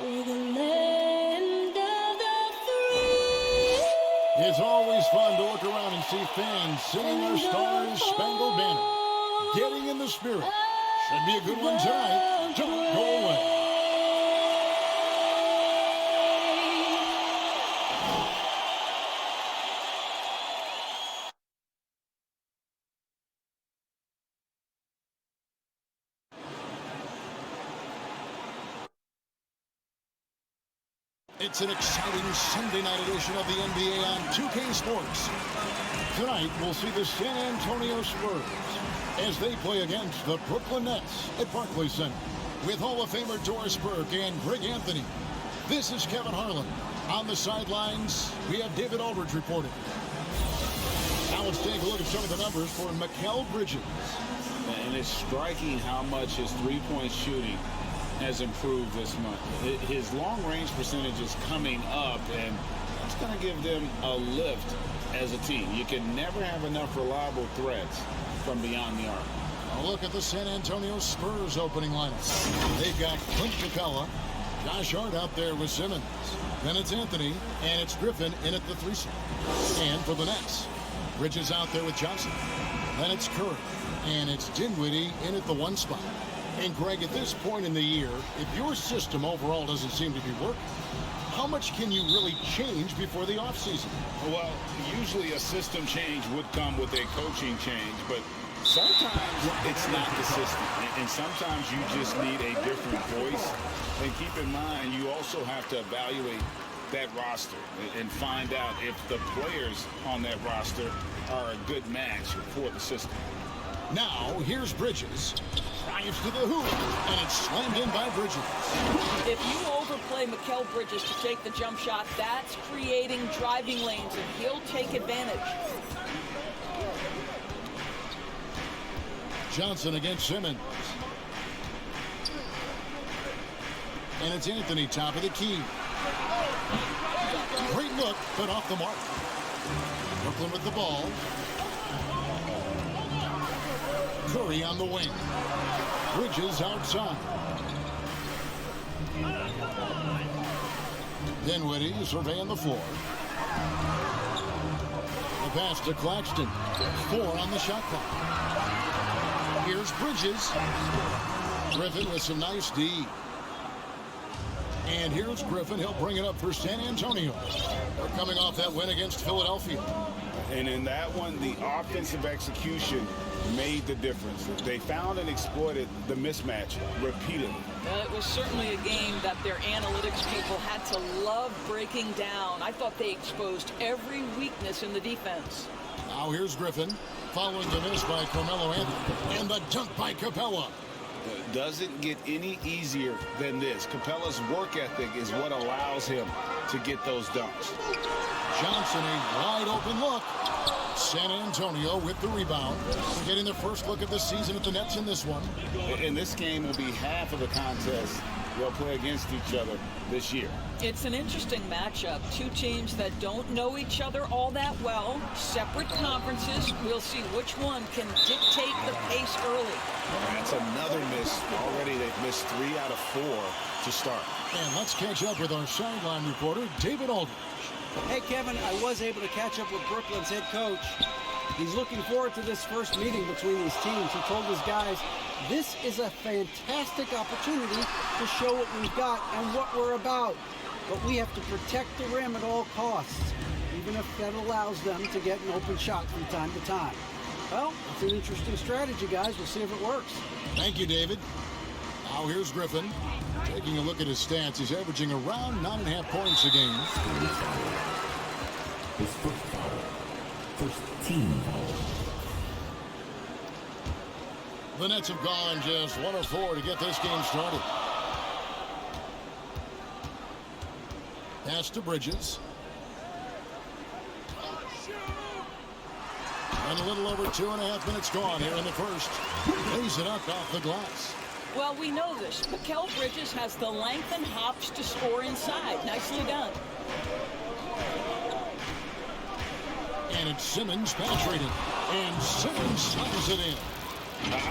We're the land of the free. It's always fun to look around and see fans singing our Star-Spangled Banner. Getting in the spirit. Should be a good one tonight. Don't go away. It's an exciting Sunday night edition of the NBA on 2K Sports. Tonight, we'll see the San Antonio Spurs as they play against the Brooklyn Nets at Barclays Center with Hall of Famer Doris Burke and Greg Anthony. This is Kevin Harlan. On the sidelines, we have David Aldridge reporting. Now let's take a look at some of the numbers for Mikal Bridges. And it's striking how much his three-point shooting has improved this month. His long-range percentage is coming up, and that's going to give them a lift as a team. You can never have enough reliable threats from beyond the arc. A look at the San Antonio Spurs opening lineup. They've got Clint Capella, Josh Hart out there with Simmons. Then it's Anthony, and it's Griffin in at the 3 slot. And for the Nets, Bridges out there with Johnson. Then it's Curry, and it's Dinwiddie in at the 1 spot. And Greg, at this point in the year, if your system overall doesn't seem to be working, how much can you really change before the offseason? Well, usually a system change would come with a coaching change, but sometimes it's not the system. And sometimes you just need a different voice. And keep in mind, you also have to evaluate that roster and find out if the players on that roster are a good match for the system. Now, here's Bridges. Drives to the hoop, and it's slammed in by Bridges. If you overplay Mikal Bridges to take the jump shot, that's creating driving lanes, and he'll take advantage. Johnson against Simmons. And it's Anthony, top of the key. Great look, but off the mark. Brooklyn with the ball. Curry on the wing. Bridges outside. Dinwiddie surveying the floor. The pass to Claxton. 4 on the shot clock. Here's Bridges. Griffin with some nice D. And here's Griffin. He'll bring it up for San Antonio. They're coming off that win against Philadelphia. And in that one, the offensive execution made the difference. They found and exploited the mismatch repeatedly. It was certainly a game that their analytics people had to love breaking down. I thought they exposed every weakness in the defense. Now here's Griffin, following the miss by Carmelo Anthony, and the dunk by Capella. Doesn't get any easier than this. Capella's work ethic is what allows him to get those dunks. Johnson, a wide open look. San Antonio with the rebound. We're getting their first look at the season at the Nets in this one. And this game will be half of the contest they'll play against each other this year. It's an interesting matchup. Two teams that don't know each other all that well. Separate conferences. We'll see which one can dictate the pace early. That's another miss. Already they've missed 3 out of 4 to start. And let's catch up with our sideline reporter, David Aldridge. Hey, Kevin, I was able to catch up with Brooklyn's head coach. He's looking forward to this first meeting between these teams. He told his guys, this is a fantastic opportunity to show what we've got and what we're about. But we have to protect the rim at all costs, even if that allows them to get an open shot from time to time. Well, it's an interesting strategy, guys. We'll see if it works. Thank you, David. Now here's Griffin. Taking a look at his stats, he's averaging around 9.5 points a game. His first foul. First team foul. The Nets have gone just 1 of 4 to get this game started. Pass to Bridges. And a little over 2.5 minutes gone here in the first. Lays it up off the glass. Well, we know this. Mikal Bridges has the length and hops to score inside. Nicely done. And it's Simmons penetrating. And Simmons slams it in.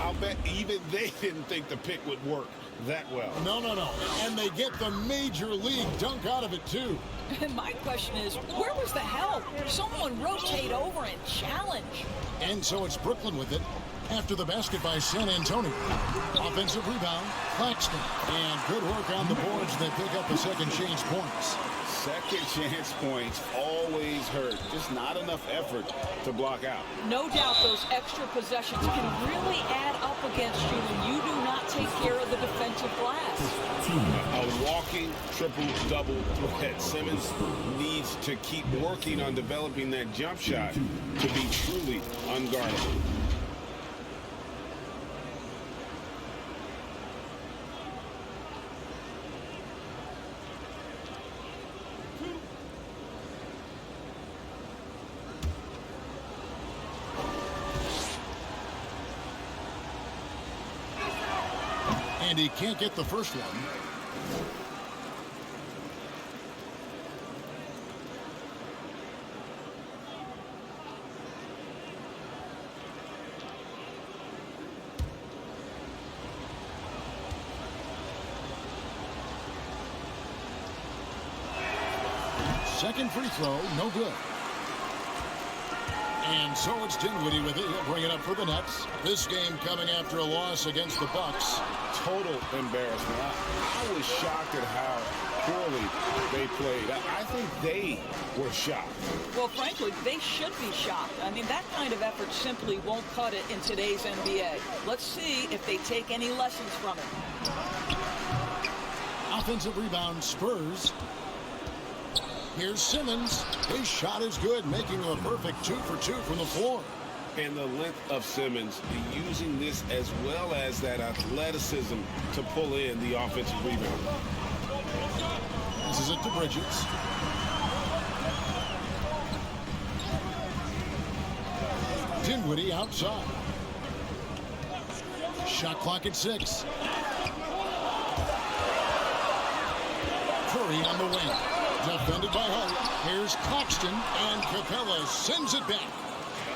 I'll bet even they didn't think the pick would work. that well. No. And they get the major league dunk out of it, too. And my question is, where was the help? Someone rotate over and challenge. And so it's Brooklyn with it. After the basket by San Antonio. Offensive rebound, Claxton. And good work on the boards that pick up the second chance points. Second chance points always hurt. Just not enough effort to block out. No doubt those extra possessions can really add up against you when you do not take care of the defensive glass. A walking triple-double threat. Simmons needs to keep working on developing that jump shot to be truly unguardable. And he can't get the first one. Second free throw, no good. And so it's Dinwiddie with it. He'll bring it up for the Nets. This game coming after a loss against the Bucks. Total embarrassment. I was shocked at how poorly they played. I think they were shocked. Well, frankly, they should be shocked. I mean, that kind of effort simply won't cut it in today's NBA. Let's see if they take any lessons from it. Offensive rebound, Spurs. Here's Simmons. His shot is good, making him a perfect 2 for 2 from the floor. And the length of Simmons, using this as well as that athleticism to pull in the offensive rebound. This is it to Bridges. Dinwiddie outside. Shot clock at 6. Curry on the wing. Defended by Hart. Here's Claxton, and Capella sends it back.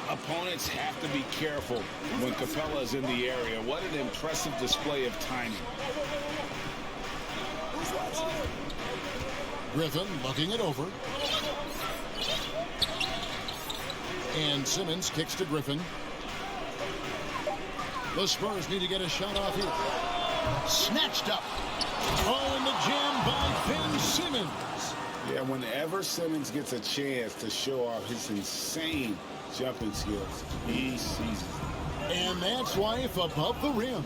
Opponents have to be careful when Capella is in the area. What an impressive display of timing. Griffin looking it over. And Simmons kicks to Griffin. The Spurs need to get a shot off here. Snatched up. Oh, and the jam by Ben Simmons. Yeah, whenever Simmons gets a chance to show off his insane jumping skills, he seizes it. And that's Life Above the Rim,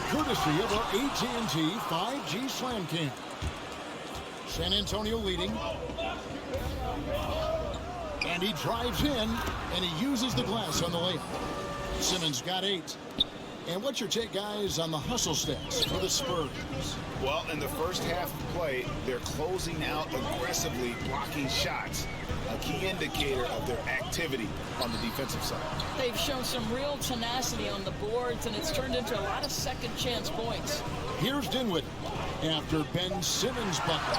courtesy of our AT&T 5G Slam Cam. San Antonio leading. And he drives in, and he uses the glass on the layup. Simmons got 8. And what's your take, guys, on the hustle stats for the Spurs? Well, in the first half of play, they're closing out aggressively, blocking shots, a key indicator of their activity on the defensive side. They've shown some real tenacity on the boards, and it's turned into a lot of second chance points. Here's Dinwiddie after Ben Simmons' bucket.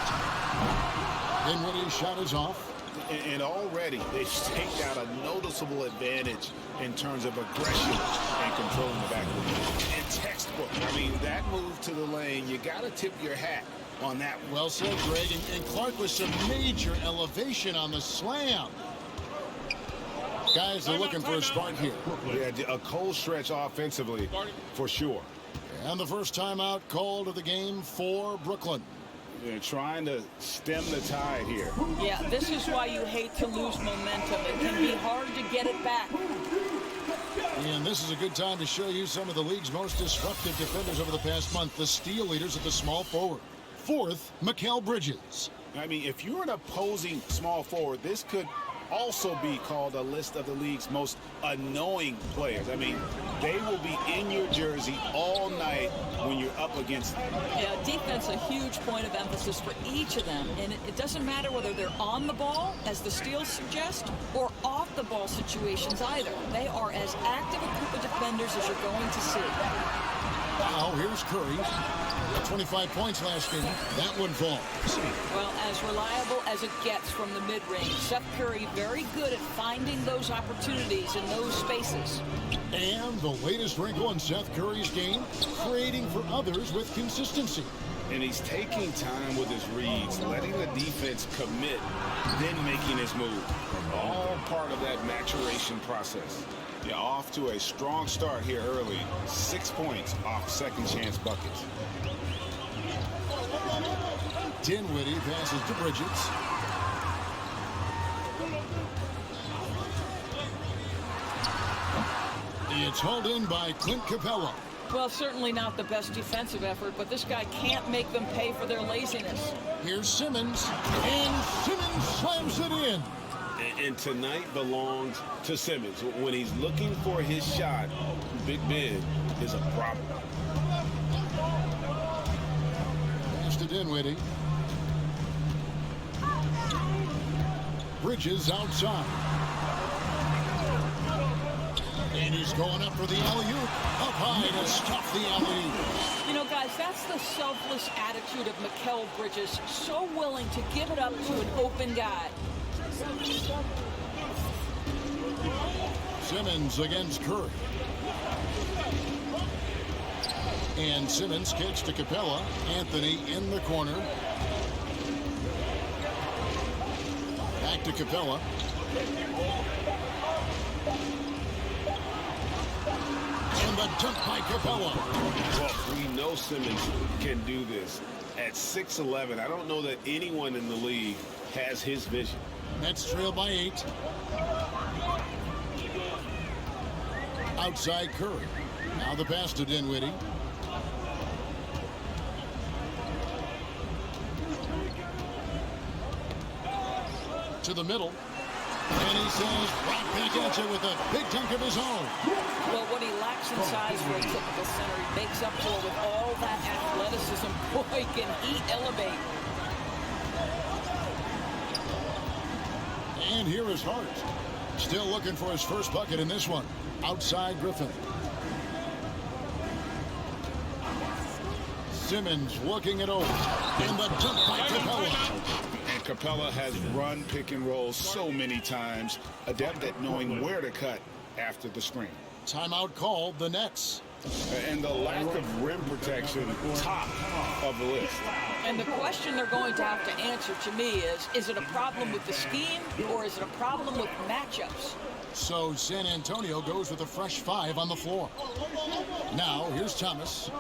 Dinwiddie's shot is off. And already they've staked out a noticeable advantage in terms of aggression and controlling the backcourt. And textbook. I mean, that move to the lane, you got to tip your hat on that one. Well said, Greg. And Clark with some major elevation on the slam. Guys are looking for a spark here. Yeah, a cold stretch offensively for sure. And the first timeout called of the game for Brooklyn. They're trying to stem the tide here. Yeah, this is why you hate to lose momentum. It can be hard to get it back. And this is a good time to show you some of the league's most disruptive defenders over the past month, the steal leaders at the small forward. Fourth, Mikal Bridges. I mean, if you're an opposing small forward, this could also be called a list of the league's most annoying players. I mean, they will be in your jersey all night when you're up against them. Yeah, defense a huge point of emphasis for each of them. And it doesn't matter whether they're on the ball, as the steals suggest, or off the ball situations either. They are as active a group of defenders as you're going to see. Now here's Curry. 25 points last game. That one falls. Well, as reliable as it gets from the mid-range, Seth Curry very good at finding those opportunities in those spaces. And the latest wrinkle in Seth Curry's game, creating for others with consistency. And he's taking time with his reads, letting the defense commit, then making his move. All part of that maturation process. Yeah, off to a strong start here early. 6 points off second chance buckets. Dinwiddie passes to Bridges. It's hauled in by Clint Capella. Well, certainly not the best defensive effort, but this guy can't make them pay for their laziness. Here's Simmons, and Simmons slams it in. And tonight belongs to Simmons. When he's looking for his shot, Big Ben is a problem. Pass to Dinwiddie. Bridges outside. And he's going up for the alley-oop. Up high to stop the alley-oop. You know, guys, that's the selfless attitude of Mikal Bridges. So willing to give it up to an open guy. Simmons against Curry. And Simmons kicks to Capella. Anthony in the corner. Back to Capella. And the dunk by Capella. Well, we know Simmons can do this. At 6'11", I don't know that anyone in the league has his vision. Nets trail by 8. Outside Curry. Now the pass to Dinwiddie. To the middle. And he says, right back at you with a big dunk of his own. Well, what he lacks in size for a typical center, he makes up for with all that athleticism. Boy, can he elevate. And here is Hart. Still looking for his first bucket in this one. Outside Griffin. Simmons looking it over. And the dunk by Capella. And Capella has run pick and roll so many times, adept at knowing where to cut after the screen. Timeout called, the Nets. And the lack of rim protection, top of the list. And the question they're going to have to answer to me is it a problem with the scheme or is it a problem with matchups? So San Antonio goes with a fresh 5 on the floor. Now, here's Thomas.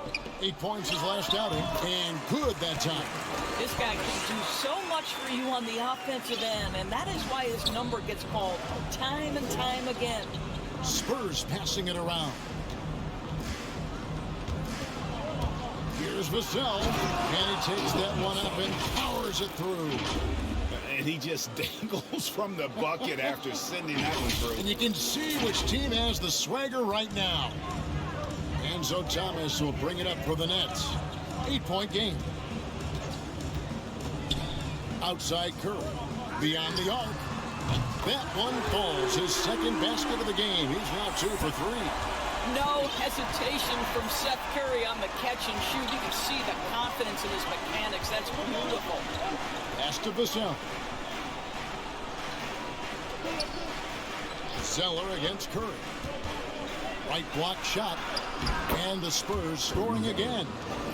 8 points his last outing, and good that time. This guy can do so much for you on the offensive end, and that is why his number gets called time and time again. Spurs passing it around. Here's Vassell, and he takes that one up and powers it through. And he just dangles from the bucket after sending that one through. And you can see which team has the swagger right now. Enzo Thomas will bring it up for the Nets. 8-point game. Outside Curry. Beyond the arc. That one falls. His second basket of the game. He's now 2 for 3. No hesitation from Seth Curry on the catch and shoot. You can see the confidence in his mechanics. That's beautiful. Pass to Vassell. Zeller against Curry. Right block shot. And the Spurs scoring again.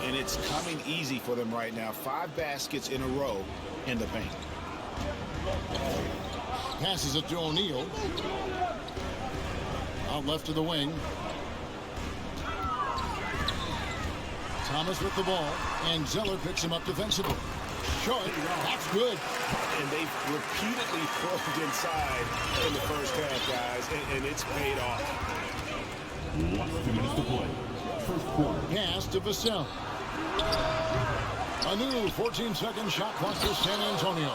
And it's coming easy for them right now. 5 baskets in a row in the paint. Passes it to O'Neal. Out left to the wing. Thomas with the ball. And Zeller picks him up defensively. Short. That's good. And they've repeatedly probed inside in the first half, guys. And it's paid off. Last 2 minutes to play. First quarter. Pass to Vassell. A new 14-second shot clock for San Antonio.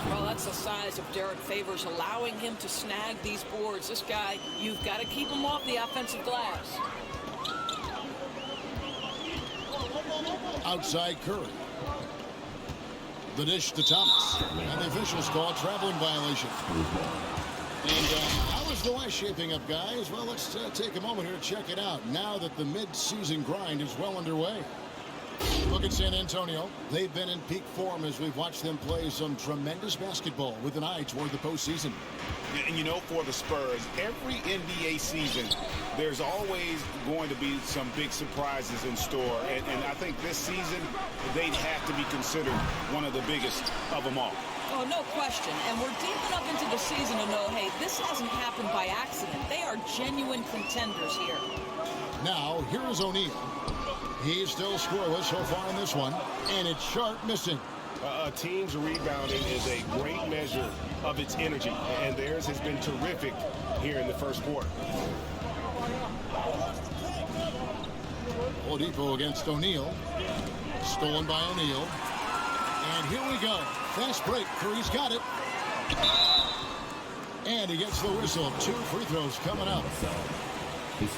Well, that's the size of Derek Favors, allowing him to snag these boards. This guy, you've got to keep him off the offensive glass. Outside Curry. The dish to Thomas. And the officials call traveling violation. And how is the West shaping up, guys? Well, let's take a moment here to check it out now that the mid-season grind is well underway. Look look at San Antonio. They've been in peak form as we've watched them play some tremendous basketball with an eye toward the postseason. And you know, for the Spurs, every NBA season, there's always going to be some big surprises in store. And I think this season, they'd have to be considered one of the biggest of them all. Oh, no question. And we're deep enough into the season to know, hey, this hasn't happened by accident. They are genuine contenders here. Now, here is O'Neal. He's still scoreless so far in this one, and it's Sharp missing. A team's rebounding is a great measure of its energy, and theirs has been terrific here in the first quarter. Oladipo against O'Neal. Stolen by O'Neal. And here we go. Fast break. Curry's got it. And he gets the whistle. 2 free throws coming up.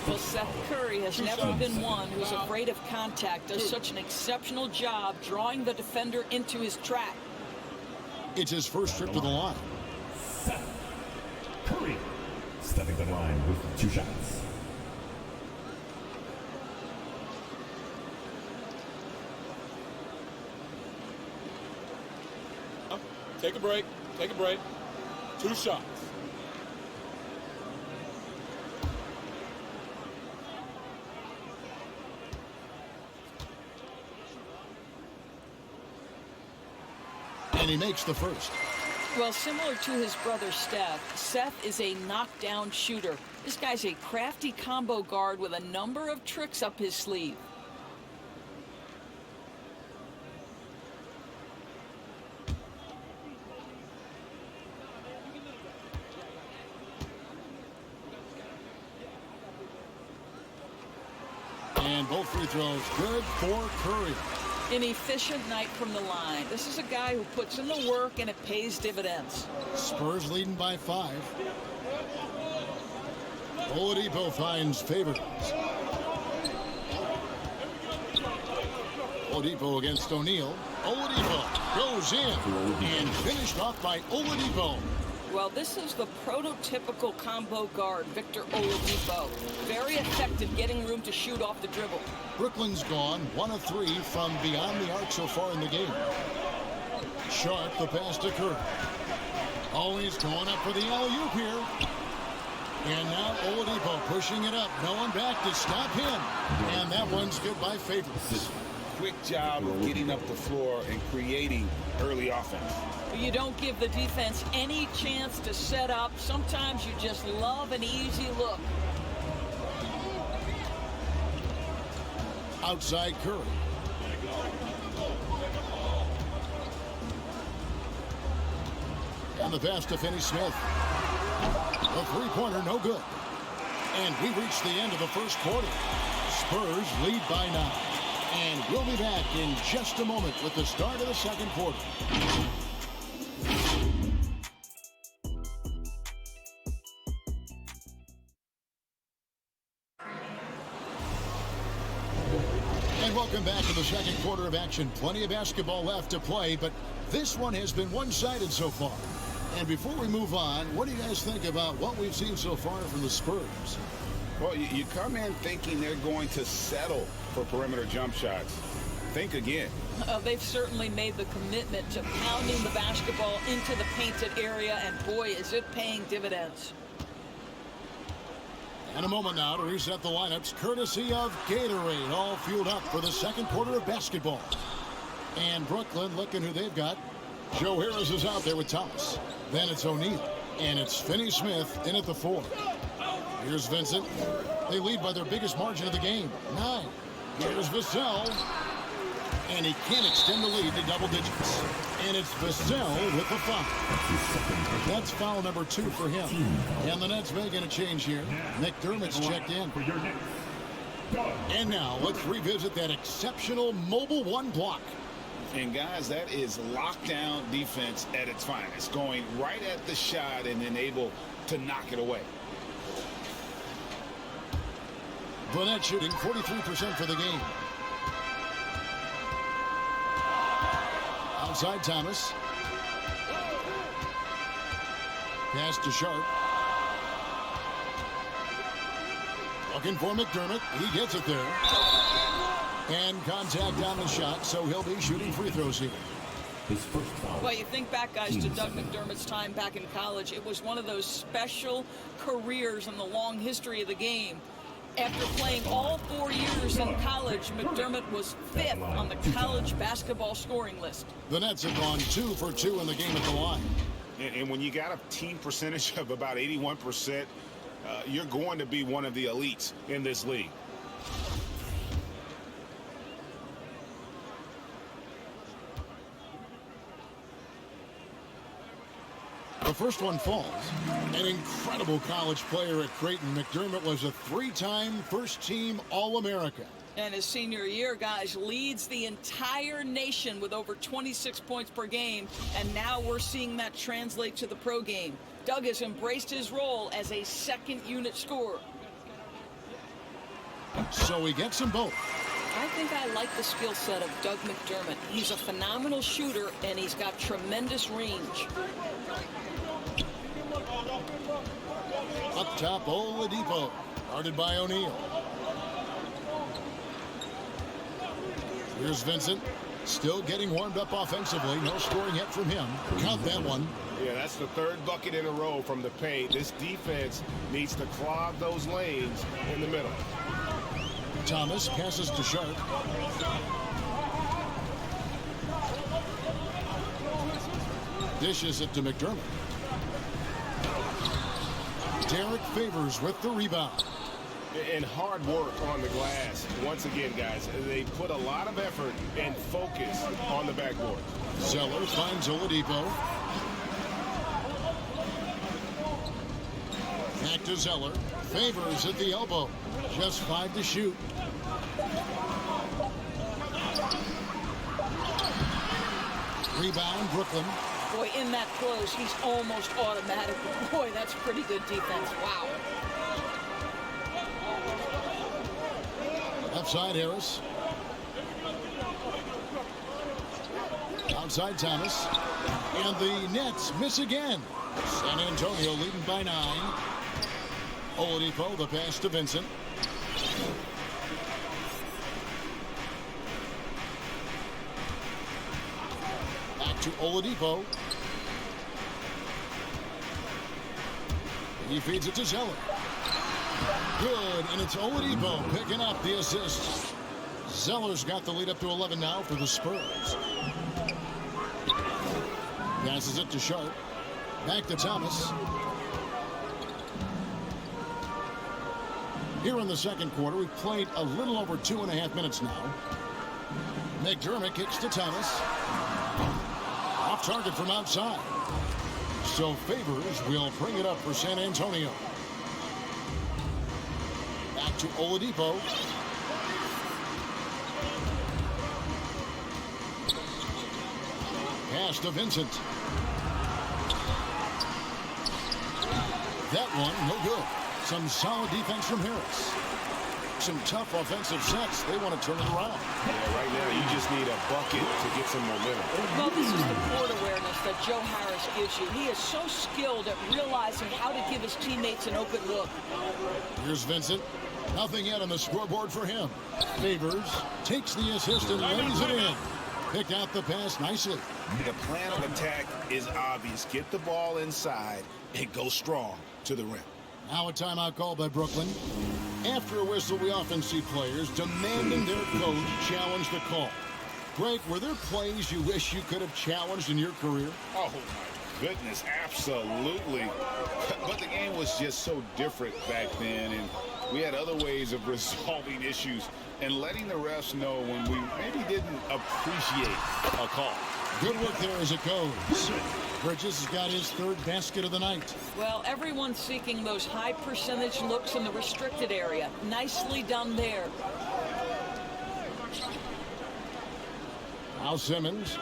Well, Seth Curry has never been one who's afraid of contact. Does such an exceptional job drawing the defender into his track. It's his first trip to the line. Seth Curry stepping to the line with 2 shots. Take a break. Take a break. 2 shots. And he makes the first. Well, similar to his brother Steph, Seth is a knockdown shooter. This guy's a crafty combo guard with a number of tricks up his sleeve. And both free throws good for Curry. An efficient night from the line. This is a guy who puts in the work and it pays dividends. Spurs leading by 5. Oladipo finds favorites. Oladipo against O'Neal. Oladipo goes in and finished off by Oladipo. Well, this is the prototypical combo guard, Victor Oladipo. Very effective getting room to shoot off the dribble. Brooklyn's gone 1 of 3 from beyond the arc so far in the game. Sharp the pass to Curry. Always going up for the alley-oop here. And now Oladipo pushing it up. No one back to stop him. And that one's good by favorites. Quick job of getting up the floor and creating early offense. You don't give the defense any chance to set up. Sometimes you just love an easy look. Outside Curry. And the pass to Finney-Smith. A three-pointer, no good. And we reach the end of the first quarter. Spurs lead by 9. And we'll be back in just a moment with the start of the second quarter. And welcome back to the second quarter of action. Plenty of basketball left to play, but this one has been one-sided so far. And before we move on, what do you guys think about what we've seen so far from the Spurs? Well, you come in thinking they're going to settle for perimeter jump shots. Think again. They've certainly made the commitment to pounding the basketball into the painted area, and boy, is it paying dividends. And a moment now to reset the lineups, courtesy of Gatorade, all fueled up for the second quarter of basketball. And Brooklyn looking who they've got. Joe Harris is out there with Thomas. Then it's O'Neal. And it's Finney-Smith in at the 4. Here's Vincent. They lead by their biggest margin of the game, 9. Here's Vassell. And he can't extend the lead to double digits. And it's Vassell with the foul. That's foul number 2 for him. And the Nets making a change here. McDermott's checked in. And now let's revisit that exceptional mobile 1 block. And guys, that is lockdown defense at its finest. Going right at the shot and then able to knock it away. Gwinnett shooting 43% for the game. Outside Thomas. Pass to Sharp. Looking for McDermott. He gets it there. And contact on the shot, so he'll be shooting free throws here. His first foul. Well, you think back, guys, to Team Doug seven. McDermott's time back in college. It was one of those special careers in the long history of the game. After playing all 4 years in college, McDermott was 5th on the college basketball scoring list. The Nets have gone 2 for 2 in the game at the line. And when you got a team percentage of about 81%, you're going to be one of the elites in this league. The first one falls. An incredible college player at Creighton, McDermott was a 3-time first-team All-America. And his senior year, guys, leads the entire nation with over 26 points per game. And now we're seeing that translate to the pro game. Doug has embraced his role as a second-unit scorer. So he gets them both. I think I like the skill set of Doug McDermott. He's a phenomenal shooter, and he's got tremendous range. Up top, Oladipo, guarded by O'Neal. Here's Vincent, still getting warmed up offensively. No scoring yet from him. Count that one. Yeah, that's the third bucket in a row from the paint. This defense needs to clog those lanes in the middle. Thomas passes to Sharp. Dishes it to McDermott. Derek Favors with the rebound. And hard work on the glass. Once again, guys, they put a lot of effort and focus on the backboard. Zeller finds Oladipo. Back to Zeller. Favors at the elbow. Just 5 to shoot. Rebound, Brooklyn. Boy, in that close, he's almost automatic. Boy, that's pretty good defense. Wow. Left side, Harris. Outside, Thomas. And the Nets miss again. San Antonio leading by 9. Oladipo, the pass to Vincent. Back to Oladipo. He feeds it to Zeller. Good, and it's Oladipo picking up the assist. Zeller's got the lead up to 11 now for the Spurs. Passes it to Sharp. Back to Thomas. Here in the second quarter, we've played a little over 2.5 minutes now. McDermott kicks to Thomas. Off target from outside. So Favors will bring it up for San Antonio. Back to Oladipo. Pass to Vincent. That one, no good. Some solid defense from Harris. Some tough offensive sets. They want to turn it around. Yeah, right now you just need a bucket to get some momentum. Well, this is the court awareness that Joe Harris gives you. He is so skilled at realizing how to give his teammates an open look. Here's Vincent. Nothing yet on the scoreboard for him. Favors takes the assist and lays it in. Picked out the pass nicely. The plan of attack is obvious. Get the ball inside and go strong to the rim. Now a timeout called by Brooklyn. After a whistle, we often see players demanding their coach challenge the call. Greg, were there plays you wish you could have challenged in your career? Oh, my goodness, absolutely. But the game was just so different back then, and we had other ways of resolving issues and letting the refs know when we maybe didn't appreciate a call. Good work there as it goes. Bridges has got his third basket of the night. Well, everyone's seeking those high percentage looks in the restricted area. Nicely done there. Now Simmons.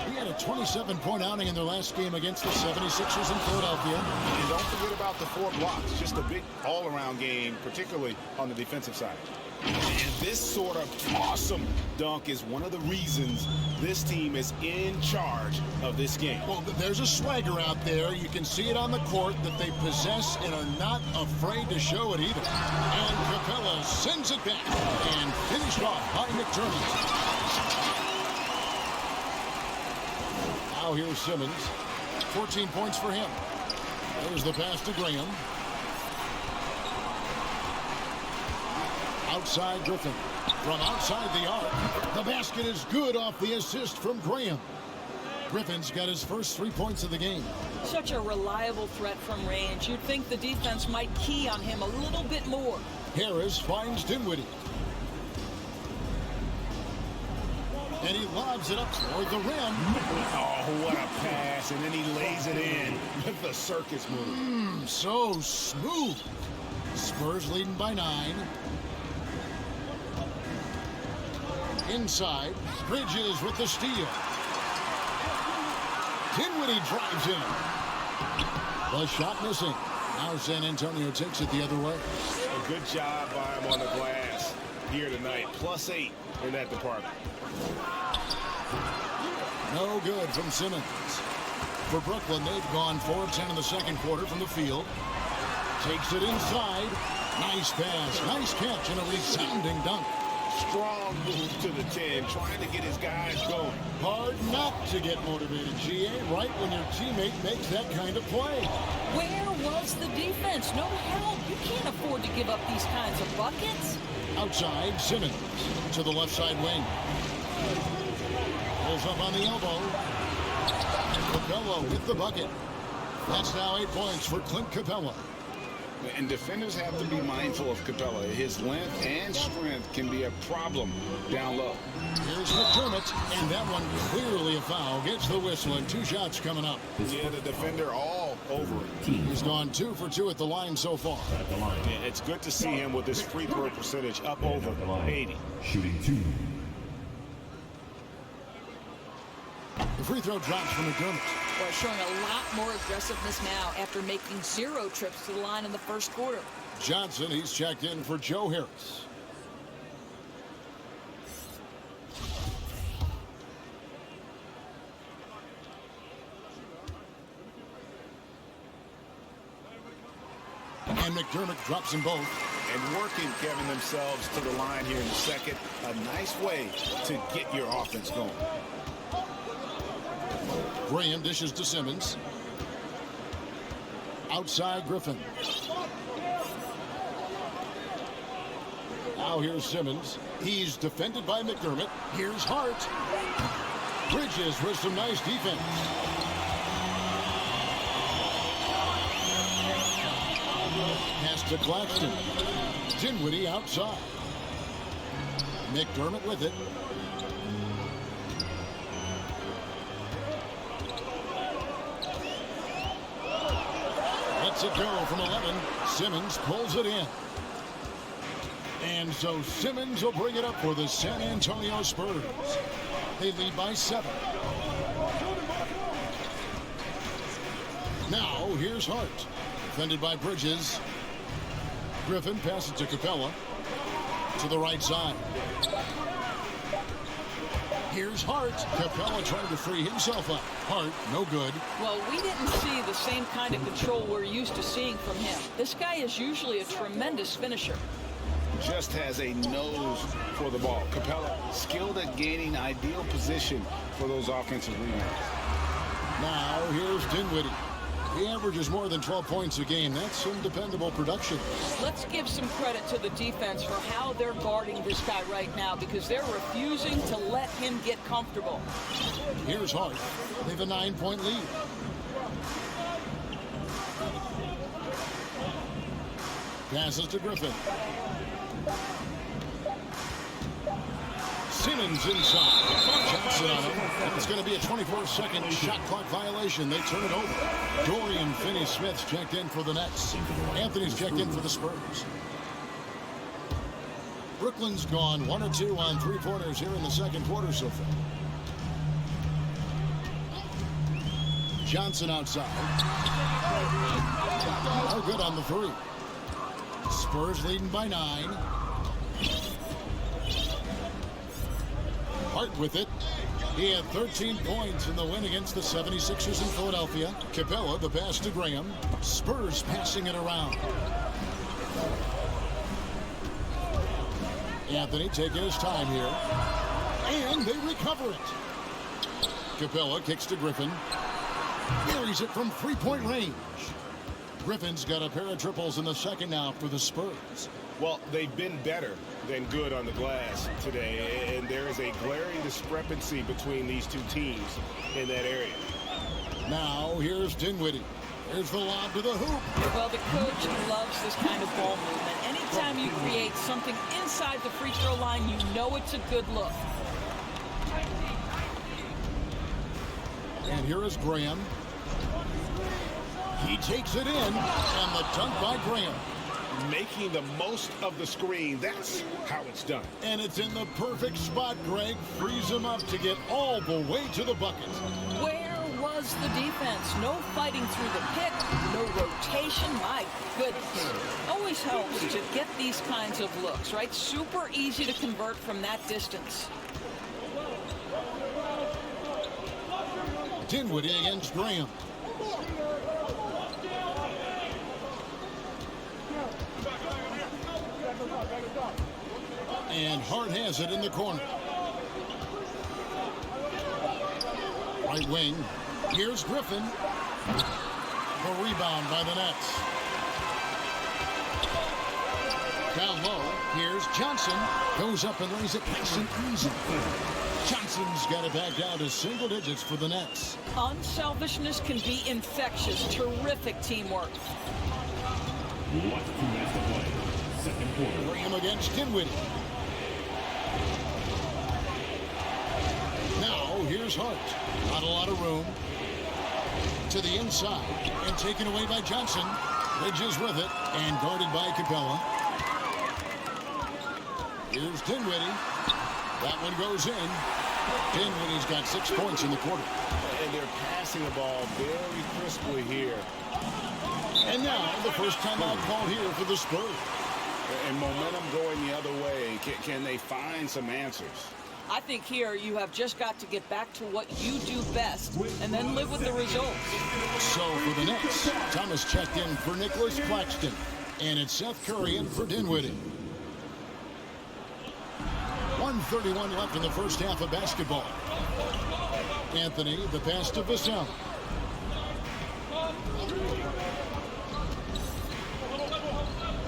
He had a 27-point outing in their last game against the 76ers in Philadelphia. And don't forget about the 4 blocks. Just a big all-around game, particularly on the defensive side. And this sort of awesome dunk is one of the reasons this team is in charge of this game. Well, there's a swagger out there. You can see it on the court that they possess and are not afraid to show it either. And Capella sends it back and finished off by McDermott. Now here's Simmons. 14 points for him. There's the pass to Graham. Outside Griffin. From outside the arc. The basket is good off the assist from Graham. Griffin's got his first 3 points of the game. Such a reliable threat from range. You'd think the defense might key on him a little bit more. Harris finds Dinwiddie. And he lobs it up toward the rim. Oh, what a pass. And then he lays it in with the circus move. So smooth. Spurs leading by 9. Inside, Bridges with the steal. Dinwiddie drives in. The shot missing. Now San Antonio takes it the other way. A good job by him on the glass here tonight. +8 in that department. No good from Simmons. For Brooklyn, they've gone 4 of 10 in the second quarter from the field. Takes it inside. Nice pass. Nice catch and a resounding dunk. Strong move to the 10, trying to get his guys going. Hard not to get motivated, GA, right when your teammate makes that kind of play. Where was the defense? No help. You can't afford to give up these kinds of buckets. Outside, Simmons to the left side wing. Pulls up on the elbow. Capella with the bucket. That's now 8 points for Clint Capella. And defenders have to be mindful of Capella. His length and strength can be a problem down low. Here's McDermott, and that one clearly a foul. Gets the whistle, and 2 shots coming up. Yeah, the defender all over it. He's gone 2 for 2 at the line so far. At the line. Yeah, it's good to see him with his free throw percentage up over 80. Shooting 2. The free throw drops from McDermott. Well, showing a lot more aggressiveness now after making 0 trips to the line in the first quarter. Johnson, he's checked in for Joe Harris. And McDermott drops them both. And working, Kevin, themselves to the line here in the second. A nice way to get your offense going. Graham dishes to Simmons. Outside Griffin. Now here's Simmons. He's defended by McDermott. Here's Hart. Bridges with some nice defense. Pass to Claxton. Dinwiddie outside. McDermott with it. Lets it go from 11. Simmons pulls it in. And so Simmons will bring it up for the San Antonio Spurs. They lead by 7. Now here's Hart. Defended by Bridges. Griffin passes to Capella. To the right side. Here's Hart. Capella trying to free himself up. Hart, no good. Well, we didn't see the same kind of control we're used to seeing from him. This guy is usually a tremendous finisher. Just has a nose for the ball. Capella skilled at gaining ideal position for those offensive rebounds. Now here's Dinwiddie. He averages more than 12 points a game. That's some dependable production. Let's give some credit to the defense for how they're guarding this guy right now because they're refusing to let him get comfortable. Here's Hart. They have a 9-point lead. Passes to Griffin. Simmons inside. Johnson on him. It's going to be a 24-second shot clock violation. They turn it over. Dorian Finney-Smith's checked in for the Nets. Anthony's checked in for the Spurs. Brooklyn's gone 1 of 2 on 3-pointers here in the second quarter so far. Johnson outside. No good on the 3. Spurs leading by 9. Hart with it. He had 13 points in the win against the 76ers in Philadelphia. Capella, the pass to Graham. Spurs passing it around. Anthony taking his time here. And they recover it. Capella kicks to Griffin. Carries it from three-point range. Griffin's got a pair of triples in the second now for the Spurs. Well, they've been better than good on the glass today, and there is a glaring discrepancy between these two teams in that area. Now, here's Dinwiddie. Here's the lob to the hoop. Well, the coach loves this kind of ball movement. Anytime you create something inside the free throw line, you know it's a good look. And here is Graham. He takes it in, and the dunk by Graham. Making the most of the screen, that's how it's done. And it's in the perfect spot, Greg. Frees him up to get all the way to the bucket. Where was the defense? No fighting through the pick, no rotation. My goodness. Always helps to get these kinds of looks, right? Super easy to convert from that distance. Dinwiddie against Graham. And Hart has it in the corner. Right wing. Here's Griffin. The rebound by the Nets. Down low. Here's Johnson. Goes up and lays it nice and easy. Johnson's got it back down to single digits for the Nets. Unselfishness can be infectious. Terrific teamwork. What to match the play. Second quarter. Graham against Dinwiddie. Now, here's Hart. Not a lot of room. To the inside. And taken away by Johnson. Bridges with it. And guarded by Capella. Here's Dinwiddie. That one goes in. Dinwiddie's got 6 points in the quarter. And they're passing the ball very crisply here. And now, the first timeout called here for the Spurs. And momentum going the other way. Can they find some answers? I think here you have just got to get back to what you do best and then live with the results. So for the Nets, Thomas checked in for Nicholas Claxton. And it's Seth Curry in for Dinwiddie. 1:31 left in the first half of basketball. Anthony, the pass to Vassell.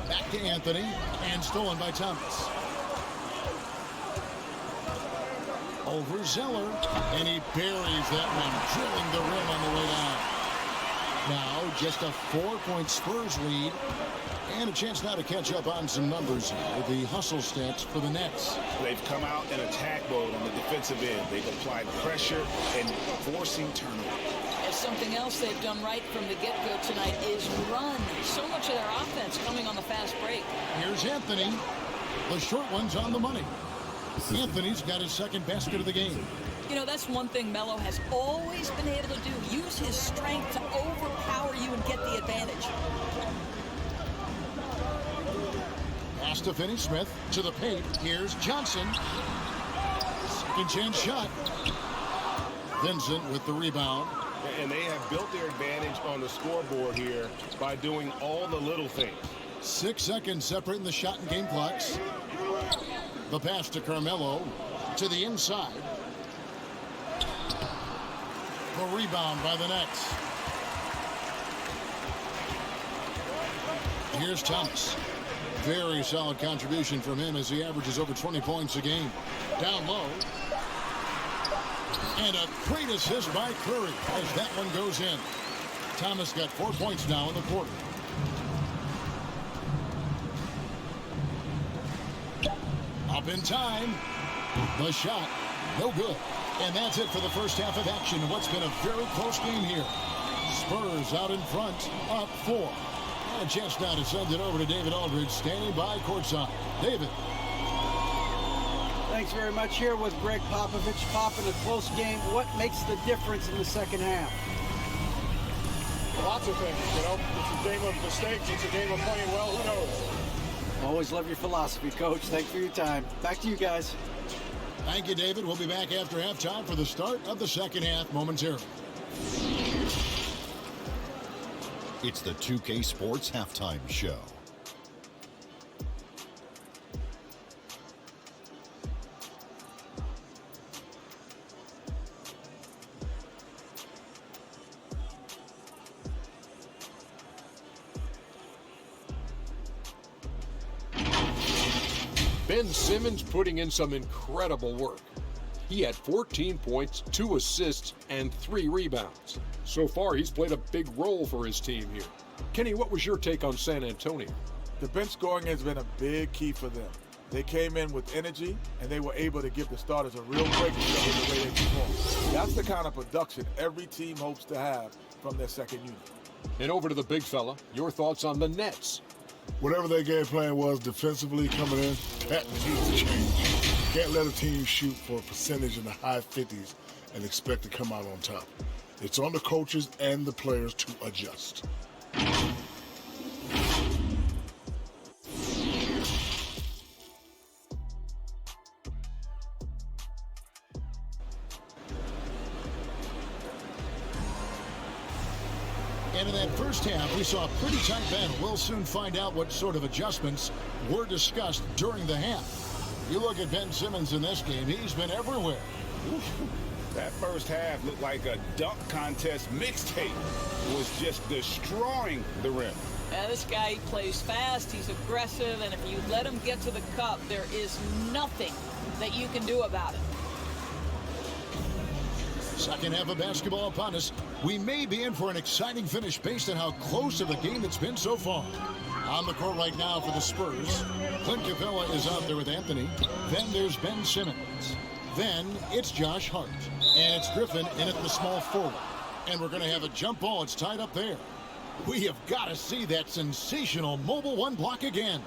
Back to Anthony, and stolen by Thomas. Over Zeller, and he buries that one, drilling the rim on the way down. Now, just a 4-point Spurs lead, and a chance now to catch up on some numbers here. The hustle stats for the Nets. They've come out in attack mode on the defensive end. They've applied pressure and forcing turnover. And something else they've done right from the get-go tonight is run. So much of their offense coming on the fast break. Here's Anthony. The short one's on the money. Anthony's got his second basket of the game. You know, that's one thing Melo has always been able to do. Use his strength to overpower you and get the advantage. Pass to Finney-Smith. To the paint. Here's Johnson. Second chance shot. Vincent with the rebound. And they have built their advantage on the scoreboard here by doing all the little things. 6 seconds separating the shot and game clocks. The pass to Carmelo. To the inside. The rebound by the Nets. Here's Thomas. Very solid contribution from him as he averages over 20 points a game. Down low. And a great assist by Curry as that one goes in. Thomas got 4 points now in the quarter. Up in time. The shot. No good. And that's it for the first half of action. What's been a very close game here. Spurs out in front. Up 4. And a chance now to send it over to David Aldridge standing by courtside. David. Thanks very much. Here with Greg Popovich. Pop, in a close game, what makes the difference in the second half? Lots of things, you know. It's a game of mistakes. It's a game of playing well. Who knows? Always love your philosophy, Coach. Thanks for your time. Back to you guys. Thank you, David. We'll be back after halftime for the start of the second half momentarily. It's the 2K Sports Halftime Show. Ben Simmons putting in some incredible work. He had 14 points, 2 assists, and 3 rebounds. So far, he's played a big role for his team here. Kenny, what was your take on San Antonio? The bench scoring has been a big key for them. They came in with energy, and they were able to give the starters a real break in the way they perform. That's the kind of production every team hopes to have from their second unit. And over to the big fella, your thoughts on the Nets. Whatever their game plan was defensively coming in, that needs to change. Can't let a team shoot for a percentage in the high 50s and expect to come out on top. It's on the coaches and the players to adjust. And in that first half, we saw a pretty tight battle. We'll soon find out what sort of adjustments were discussed during the half. You look at Ben Simmons in this game, he's been everywhere. That first half looked like a dunk contest mixtape. Was just destroying the rim. Yeah, this guy plays fast, he's aggressive, and if you let him get to the cup, there is nothing that you can do about it. Second half of basketball upon us. We may be in for an exciting finish based on how close of a game it's been so far. On the court right now for the Spurs, Clint Capella is out there with Anthony. Then there's Ben Simmons. Then it's Josh Hart. And it's Griffin in at the small forward. And we're going to have a jump ball. It's tied up there. We have got to see that sensational mobile one block again.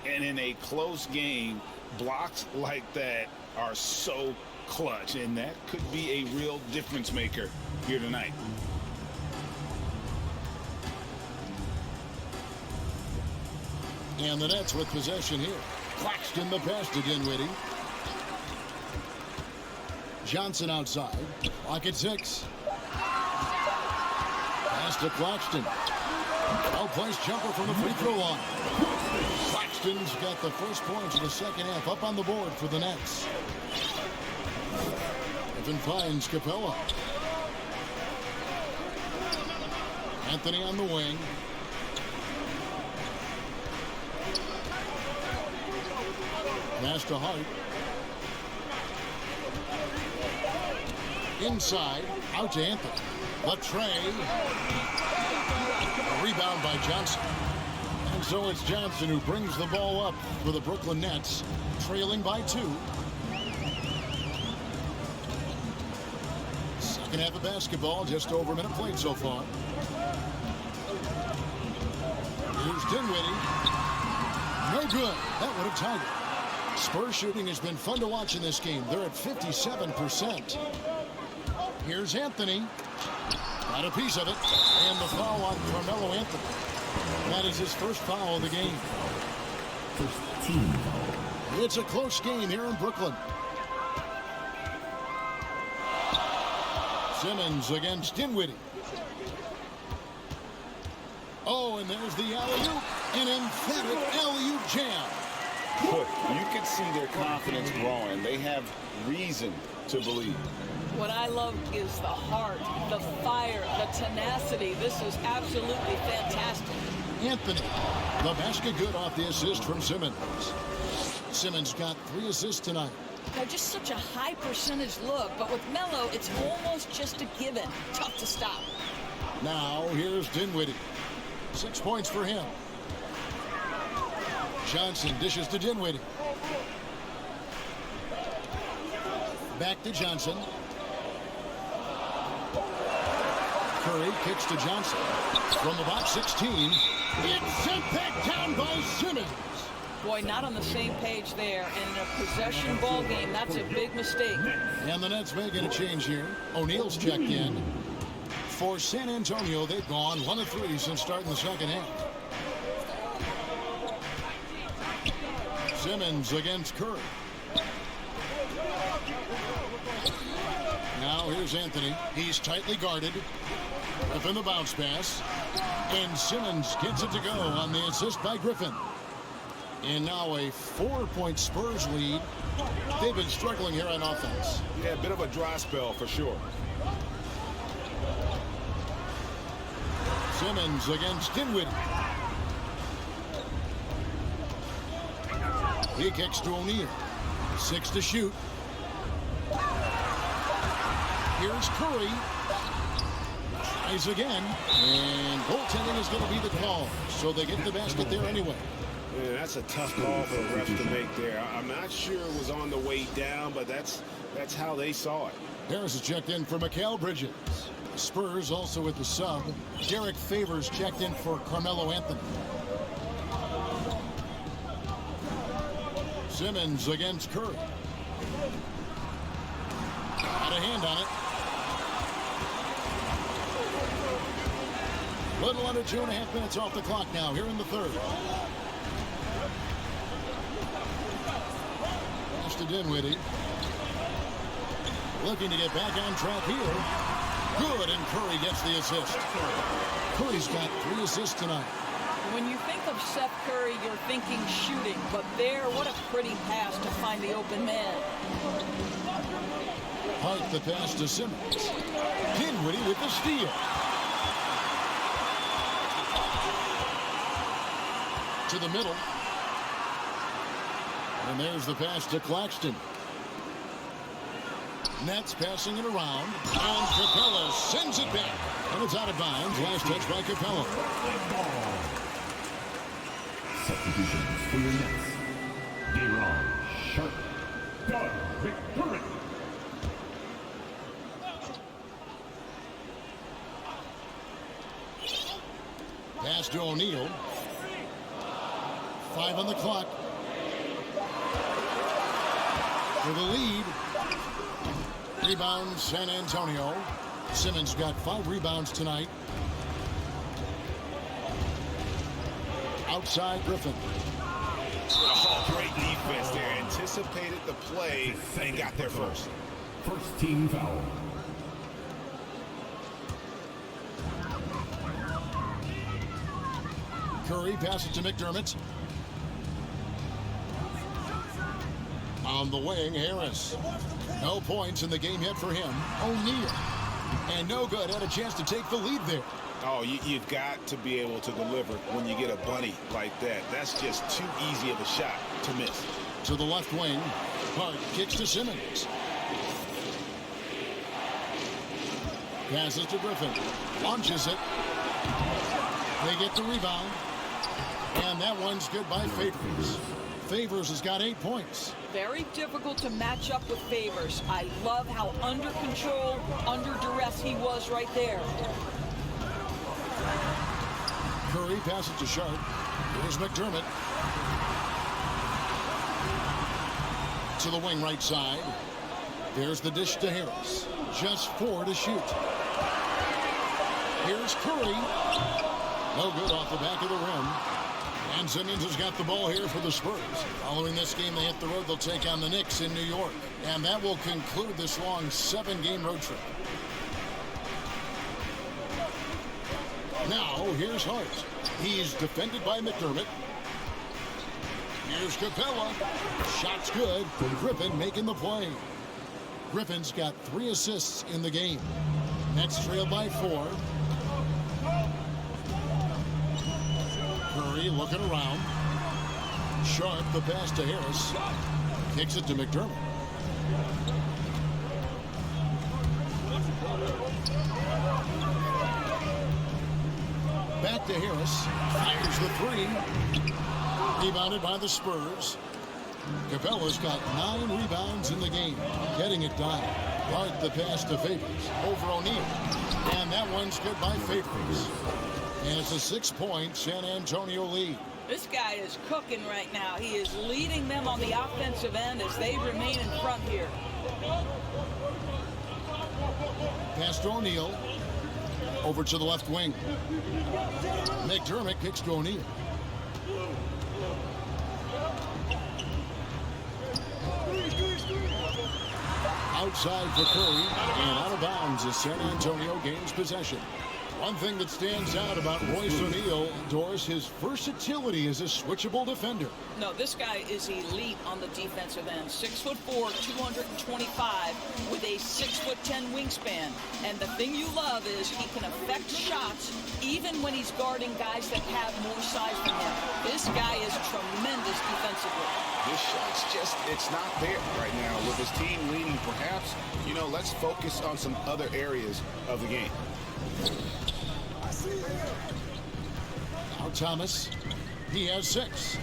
And in a close game, blocks like that are so clutch, and that could be a real difference maker here tonight. And the Nets with possession here. Claxton the pass to Dinwiddie. Johnson outside. Clock at 6. Pass to Claxton. Well-placed jumper from the free throw line. Claxton's got the first points of the second half up on the board for the Nets. Griffin finds Capella. Anthony on the wing. Pass to Hart. Inside, out to Anthony. Latre. A rebound by Johnson. And so it's Johnson who brings the ball up for the Brooklyn Nets, trailing by 2. Second half of basketball, just over a minute played so far. Here's Dinwiddie. No good. That would have tied it. Spurs shooting has been fun to watch in this game. They're at 57%. Here's Anthony. Got a piece of it. And the foul on Carmelo Anthony. That is his first foul of the game. First team. It's a close game here in Brooklyn. Simmons against Dinwiddie. Oh, and there's the alley-oop. An emphatic alley-oop jam. Look, you can see their confidence growing. They have reason to believe. What I love is the heart, the fire, the tenacity. This is absolutely fantastic. Anthony, the basket good off the assist from Simmons. Simmons got 3 assists tonight. Now, just such a high percentage look, but with Melo, it's almost just a given. Tough to stop. Now, here's Dinwiddie. 6 points for him. Johnson dishes to Dinwiddie. Back to Johnson. Curry kicks to Johnson. From the box 16. It's sent back down by Simmons. Boy, not on the same page there. And in a possession ball game, that's a big mistake. And the Nets making a change here. O'Neal's checked in. For San Antonio, they've gone 1 of 3 since starting the second half. Simmons against Curry. here's Anthony. He's tightly guarded. Griffin the bounce pass. And Simmons gets it to go on the assist by Griffin. And now a 4-point Spurs lead. They've been struggling here on offense. Yeah, a bit of a dry spell for sure. Simmons against Dinwiddie. He kicks to O'Neal. 6 to shoot. Here's Curry. Tries again. And goaltending is going to be the call. So they get the basket there anyway. Yeah, that's a tough call for the refs to make there. I'm not sure it was on the way down, but that's how they saw it. Harris is checked in for Mikal Bridges. Spurs also with the sub. Derek Favors checked in for Carmelo Anthony. Simmons against Curry. Got a hand on it. Little under 2.5 minutes off the clock now here in the third. Pass to Dinwiddie. Looking to get back on track here. Good, and Curry gets the assist. Curry's got 3 assists tonight. When you think of Seth Curry, you're thinking shooting, but there, what a pretty pass to find the open man. Hart the pass to Simmons. Dinwiddie with the steal. To the middle. And there's the pass to Claxton. Nets passing it around. And Capella sends it back. And it's out of bounds. Last touch by Capella. Substitutions for your Nets. D-Ron, Sharp, Doug, McDermott. Pass to O'Neal. 5 on the clock. For the lead. Rebound, San Antonio. Simmons got 5 rebounds tonight. Outside Griffin. Oh, great defense there. Anticipated the play and got there first. First team foul. Curry passes to McDermott. On the wing, Harris. No points in the game yet for him. O'Neal. And no good. Had a chance to take the lead there. Oh, you've got to be able to deliver when you get a bunny like that. That's just too easy of a shot to miss. To the left wing. Hart kicks to Simmons. Passes to Griffin. Launches it. They get the rebound. And that one's good by Favors. Favors has got 8 points. Very difficult to match up with Favors. I love how under control, under duress he was right there. Curry passes to Sharp. Here's McDermott. To the wing right side. There's the dish to Harris. Just 4 to shoot. Here's Curry. No good off the back of the rim. And Simmons has got the ball here for the Spurs. Following this game, they hit the road. They'll take on the Knicks in New York. And that will conclude this long 7-game road trip. Now, here's Hart. He's defended by McDermott. Here's Capella. Shot's good. Griffin making the play. Griffin's got 3 assists in the game. Nets trail by 4. Curry looking around. Sharp the pass to Harris. Kicks it to McDermott. Back to Harris. Fires the 3. Rebounded by the Spurs. Capella's got 9 rebounds in the game. Getting it done. Hart the pass to Favors. Over O'Neal. And that one's good by Favors. And it's a 6-point San Antonio lead. This guy is cooking right now. He is leading them on the offensive end as they remain in front here. Pass to O'Neal. Over to the left wing. McDermott kicks to O'Neal. Outside for Curry, and out of bounds as San Antonio gains possession. One thing that stands out about Royce O'Neal, Doris, his versatility as a switchable defender. No, this guy is elite on the defensive end. 6'4", 225, with a 6'10" wingspan. And the thing you love is he can affect shots even when he's guarding guys that have more size than him. This guy is tremendous defensively. This shot's just, it's not there right now. With his team leading, perhaps, let's focus on some other areas of the game. Now Thomas, he has 6.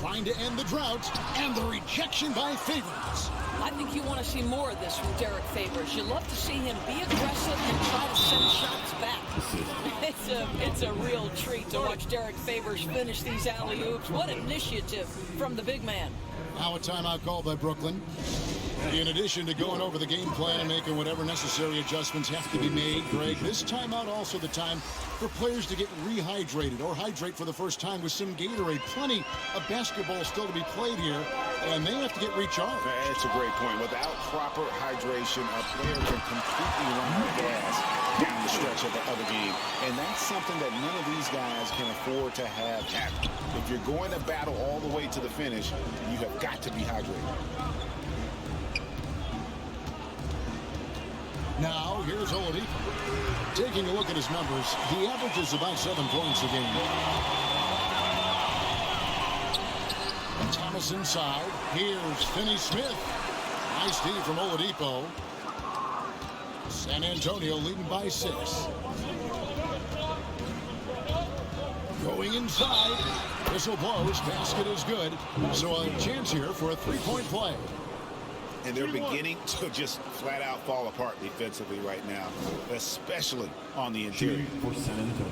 Trying to end the drought, and the rejection by Favors. I think you want to see more of this from Derek Favors. You love to see him be aggressive and try to send shots back. It's a real treat to watch Derek Favors finish these alley-oops. What initiative from the big man. Now a timeout called by Brooklyn. In addition to going over the game plan and making whatever necessary adjustments have to be made, Greg, this timeout also the time for players to get rehydrated or hydrate for the first time with some Gatorade. Plenty of basketball still to be played here, and they have to get recharged. That's a great point. Without proper hydration, a player can completely run out of gas down the stretch of the game. And that's something that none of these guys can afford to have happen. If you're going to battle all the way to the finish, you have got to be hydrated. Now, here's Oladipo. Taking a look at his numbers, he averages about 7 points a game. Thomas inside. Here's Finney-Smith. Nice D from Oladipo. San Antonio leading by 6. Going inside. Whistle blows. Basket is good. So a chance here for a three-point play. And they're beginning to just flat out fall apart defensively right now, especially on the interior.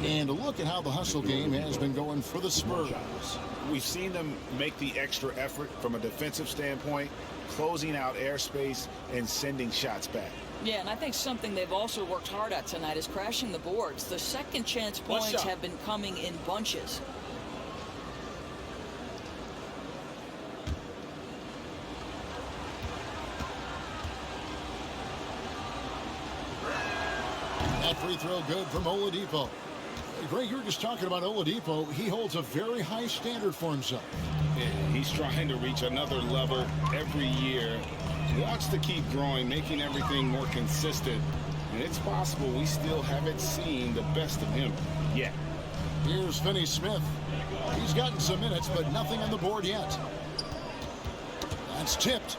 And a look at how the hustle game has been going for the Spurs. We've seen them make the extra effort from a defensive standpoint, closing out airspace and sending shots back. Yeah, and I think something they've also worked hard at tonight is crashing the boards. The second chance points have been coming in bunches. That free throw good from Oladipo. Greg, you were just talking about Oladipo. He holds a very high standard for himself. Yeah, he's trying to reach another level every year. Wants to keep growing, making everything more consistent. And it's possible we still haven't seen the best of him yet. Here's Finney-Smith. He's gotten some minutes, but nothing on the board yet. That's tipped.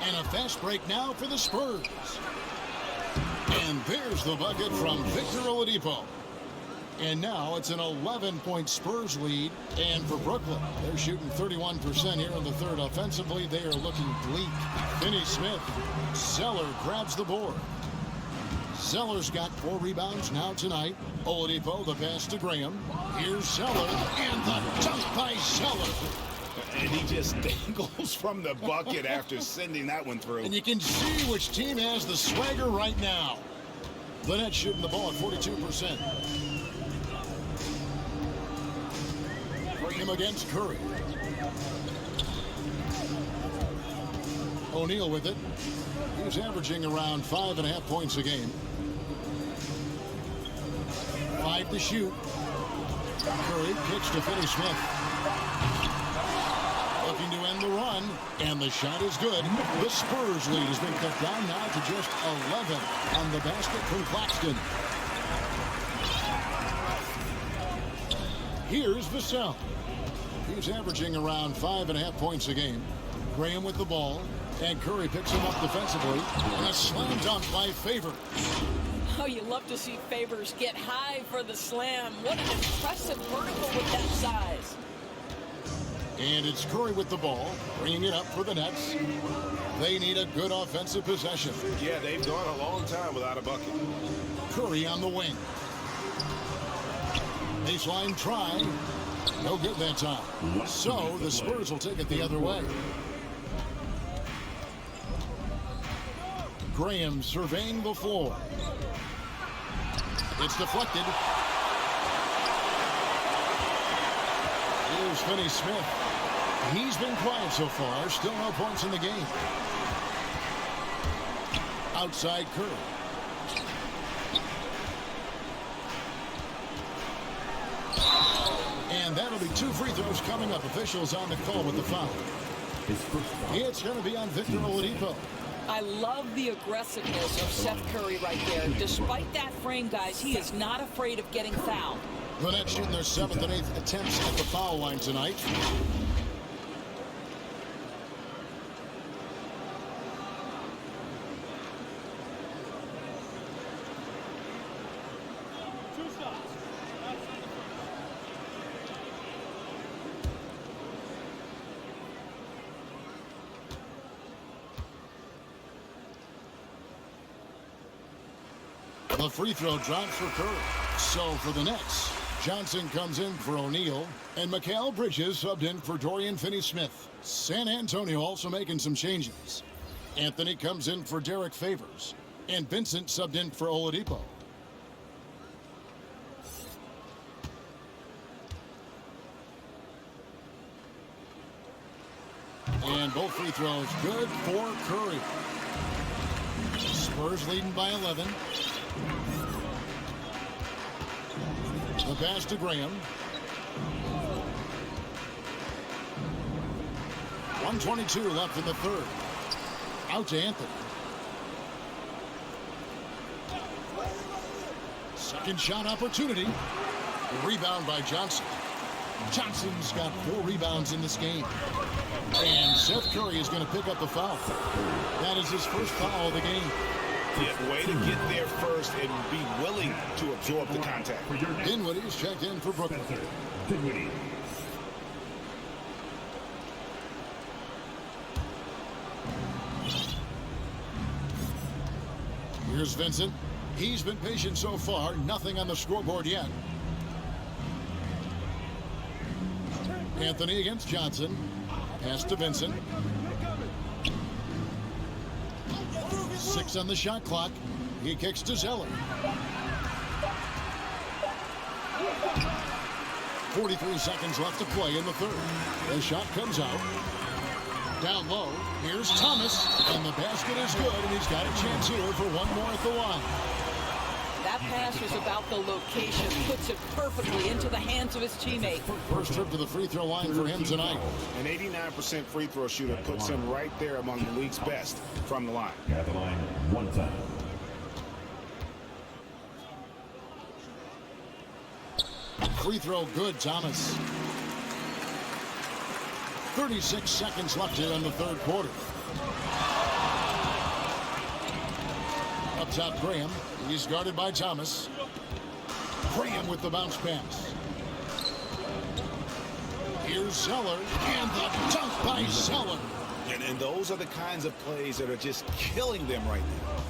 And a fast break now for the Spurs. And there's the bucket from Victor Oladipo. And now it's an 11-point Spurs lead. And for Brooklyn, they're shooting 31% here in the third. Offensively, they are looking bleak. Finney-Smith. Zeller grabs the board. Zeller's got 4 rebounds now tonight. Oladipo, the pass to Graham. Here's Zeller, and the dunk by Zeller. And he just dangles from the bucket after sending that one through. And you can see which team has the swagger right now. The Nets shooting the ball at 42%. Graham against Curry. O'Neal with it. He's averaging around 5.5 points a game. 5 to shoot. Curry kicks to Finney-Smith. Looking to end the run, and the shot is good. The Spurs lead has been cut down now to just 11 on the basket from Claxton. Here's Vassell. He's averaging around 5.5 points a game. Graham with the ball, and Curry picks him up defensively, and a slam dunk by Favors. Oh, you love to see Favors get high for the slam. What an impressive vertical with that size. And it's Curry with the ball, bringing it up for the Nets. They need a good offensive possession. Yeah, they've gone a long time without a bucket. Curry on the wing. Baseline try. No good that time. So the Spurs will take it the other way. Graham surveying the floor. It's deflected. Here's Finney-Smith. He's been quiet so far. Still no points in the game. outside Curry. And that'll be 2 free throws coming up. Officials on the call with the foul. It's going to be on Victor Oladipo. I love the aggressiveness of Seth Curry right there. Despite that frame, guys, he is not afraid of getting fouled. The Nets shooting their 7th and 8th attempts at the foul line tonight. The free throw drops for Curry. So for the Nets, Johnson comes in for O'Neal, and Mikal Bridges subbed in for Dorian Finney-Smith. San Antonio also making some changes. Anthony comes in for Derek Favors, and Vincent subbed in for Oladipo. And both free throws good for Curry. Spurs leading by 11. The pass to Graham. 1:22 left in the third. Out to Anthony. Second shot opportunity. Rebound by Johnson. Johnson's got 4 rebounds in this game. And Seth Curry is going to pick up the foul. That is his first foul of the game. Yeah, way to get there first and be willing to absorb the contact. Dinwiddie's checked in for Brooklyn. Dinwiddie. Here's Vincent. He's been patient so far. Nothing on the scoreboard yet. Anthony against Johnson. Pass to Vincent. 6 on the shot clock. He kicks to Zeller. 43 seconds left to play in the third. The shot comes out. Down low. Here's Thomas. And the basket is good. And he's got a chance here for one more at the line. That pass was about the location. Puts it perfectly into the hands of his teammate. First trip to the free throw line for him tonight. An 89% free throw shooter puts him right there among the league's best from the line. At the line, 1 time. Free throw good, Thomas. 36 seconds left here in the third quarter. Up top, Graham. He's guarded by Thomas. Graham with the bounce pass. Here's Zeller, and the dunk by Zeller. And those are the kinds of plays that are just killing them right now.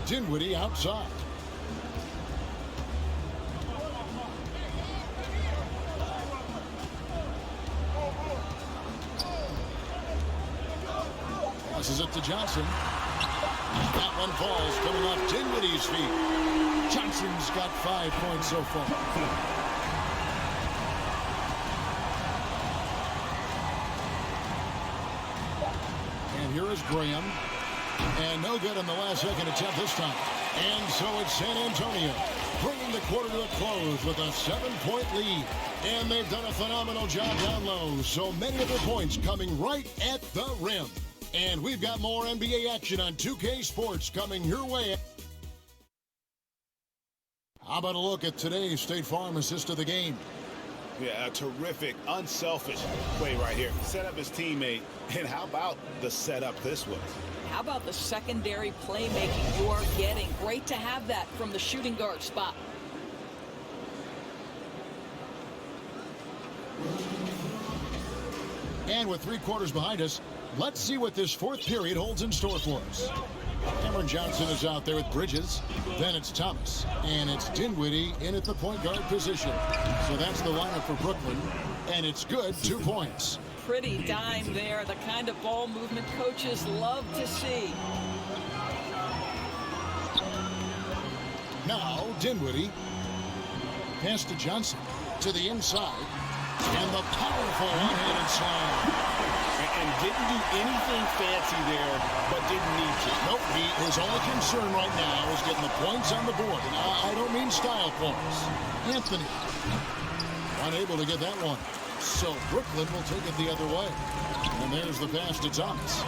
Dinwiddie outside. Passes it to Johnson. That one falls, coming off Dinwiddie's feet. Johnson's got 5 points so far. And here is Graham. And no good on the last second attempt this time. And so it's San Antonio bringing the quarter to a close with a 7-point lead. And they've done a phenomenal job down low. So many of their points coming right at the rim. And we've got more NBA action on 2K Sports coming your way. How about a look at today's State Farm assist of the game? Yeah, a terrific, unselfish play right here. Set up his teammate. And how about the setup this was? How about the secondary playmaking you are getting? Great to have that from the shooting guard spot. And with 3 quarters behind us, let's see what this fourth period holds in store for us. Cameron Johnson is out there with Bridges. Then it's Thomas. And it's Dinwiddie in at the point guard position. So that's the lineup for Brooklyn. And it's good, 2 points. Pretty dime there. The kind of ball movement coaches love to see. Now Dinwiddie. Pass to Johnson. To the inside. And the powerful one-handed slam. and didn't do anything fancy there, but didn't need to. Nope, his only concern right now is getting the points on the board. And I don't mean style points. Anthony, unable to get that one. So Brooklyn will take it the other way. And there's the pass to Thomas.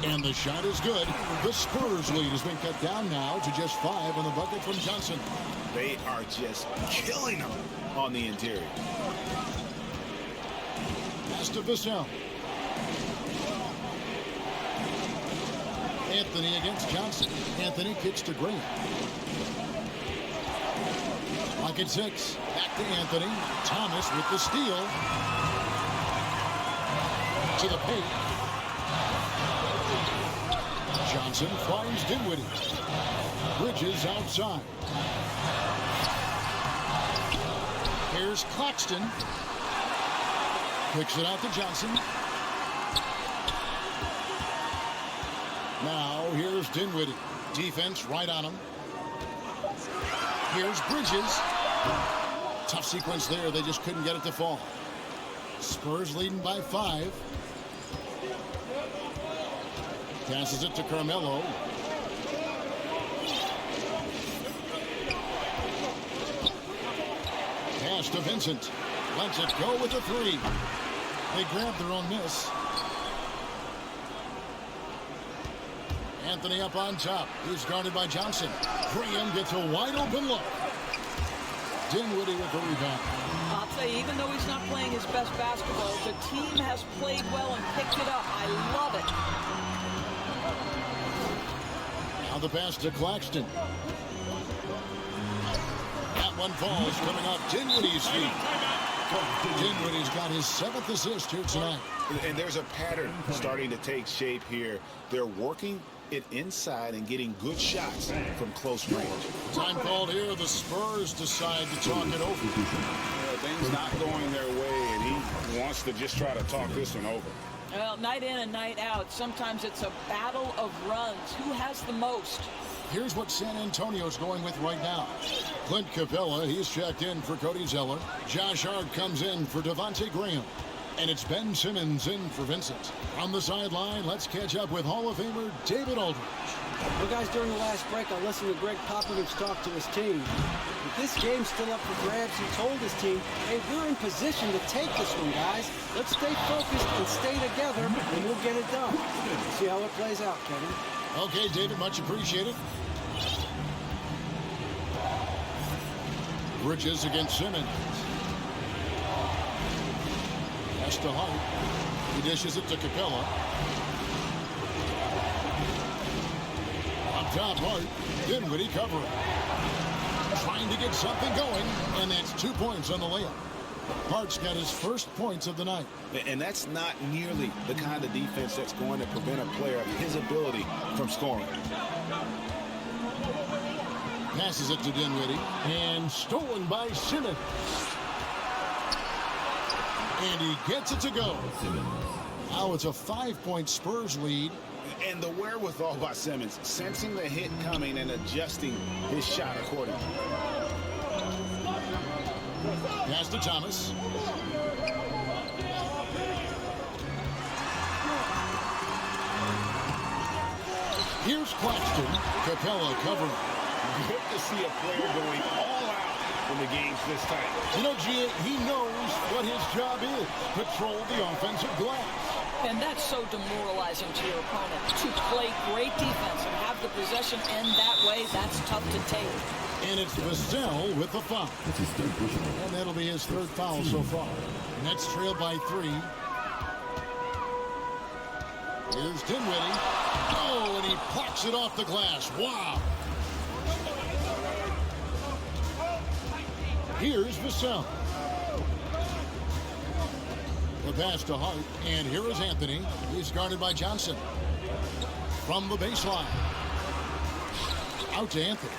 And the shot is good. The Spurs lead has been cut down now to just 5 on the bucket from Johnson. They are just killing them on the interior. Pass to Vassell. Anthony against Johnson. Anthony kicks to Green. Lock at 6. Back to Anthony. Thomas with the steal. To the paint. Johnson finds Dinwiddie. Bridges outside. Here's Claxton. Kicks it out to Johnson. Now here's Dinwiddie. Defense right on him. Here's Bridges. Tough sequence there. They just couldn't get it to fall. Spurs leading by 5. Passes it to Carmelo. Pass to Vincent. Lets it go with a 3. They grab their own miss. Anthony up on top. He's guarded by Johnson. Graham gets a wide open look. Dinwiddie with the rebound. I'll tell you, even though he's not playing his best basketball, the team has played well and picked it up. I love it. Now the pass to Claxton. That one falls, coming off Dinwiddie's feet. Dinwiddie's got his 7th assist here tonight. And there's a pattern starting to take shape here. They're working it inside and getting good shots from close range. Time called here. The Spurs decide to talk it over. Things not going their way, and he wants to just try to talk this one over. Well, night in and night out, sometimes it's a battle of runs. Who has the most? Here's what San Antonio's going with right now. Clint Capella, he's checked in for Cody Zeller. Josh Hart comes in for Devontae Graham. And it's Ben Simmons in for Vincent. On the sideline, let's catch up with Hall of Famer David Aldridge. Well, guys, during the last break, I listened to Greg Popovich talk to his team. With this game's still up for grabs, he told his team, hey, we're in position to take this one, guys. Let's stay focused and stay together, and we'll get it done. See how it plays out, Kevin. Okay, David, much appreciated. Bridges against Simmons. Pass to Hart. He dishes it to Capella. On top, Hart. Dinwiddie covering. Trying to get something going, and that's 2 points on the layup. Hart's got his first points of the night. And that's not nearly the kind of defense that's going to prevent a player of his ability from scoring. Passes it to Dinwiddie, and stolen by Simmons. And he gets it to go. Now it's a 5-point Spurs lead. And the wherewithal by Simmons, sensing the hit coming and adjusting his shot accordingly. Pass to Thomas. Here's Claxton. Capella covering. Good to see a player going all out when the game's this tight. You know, Gia, he knows what his job is. Patrol the offensive glass. And that's so demoralizing to your opponent. To play great defense and have the possession end that way, that's tough to take. And it's Vassell with the foul. And that'll be his 3rd foul so far. Nets trail by 3. Here's Dinwiddie. Oh, and he plucks it off the glass. Wow. Here's Vassell. The pass to Hart, and here is Anthony. He's guarded by Johnson. From the baseline. Out to Anthony.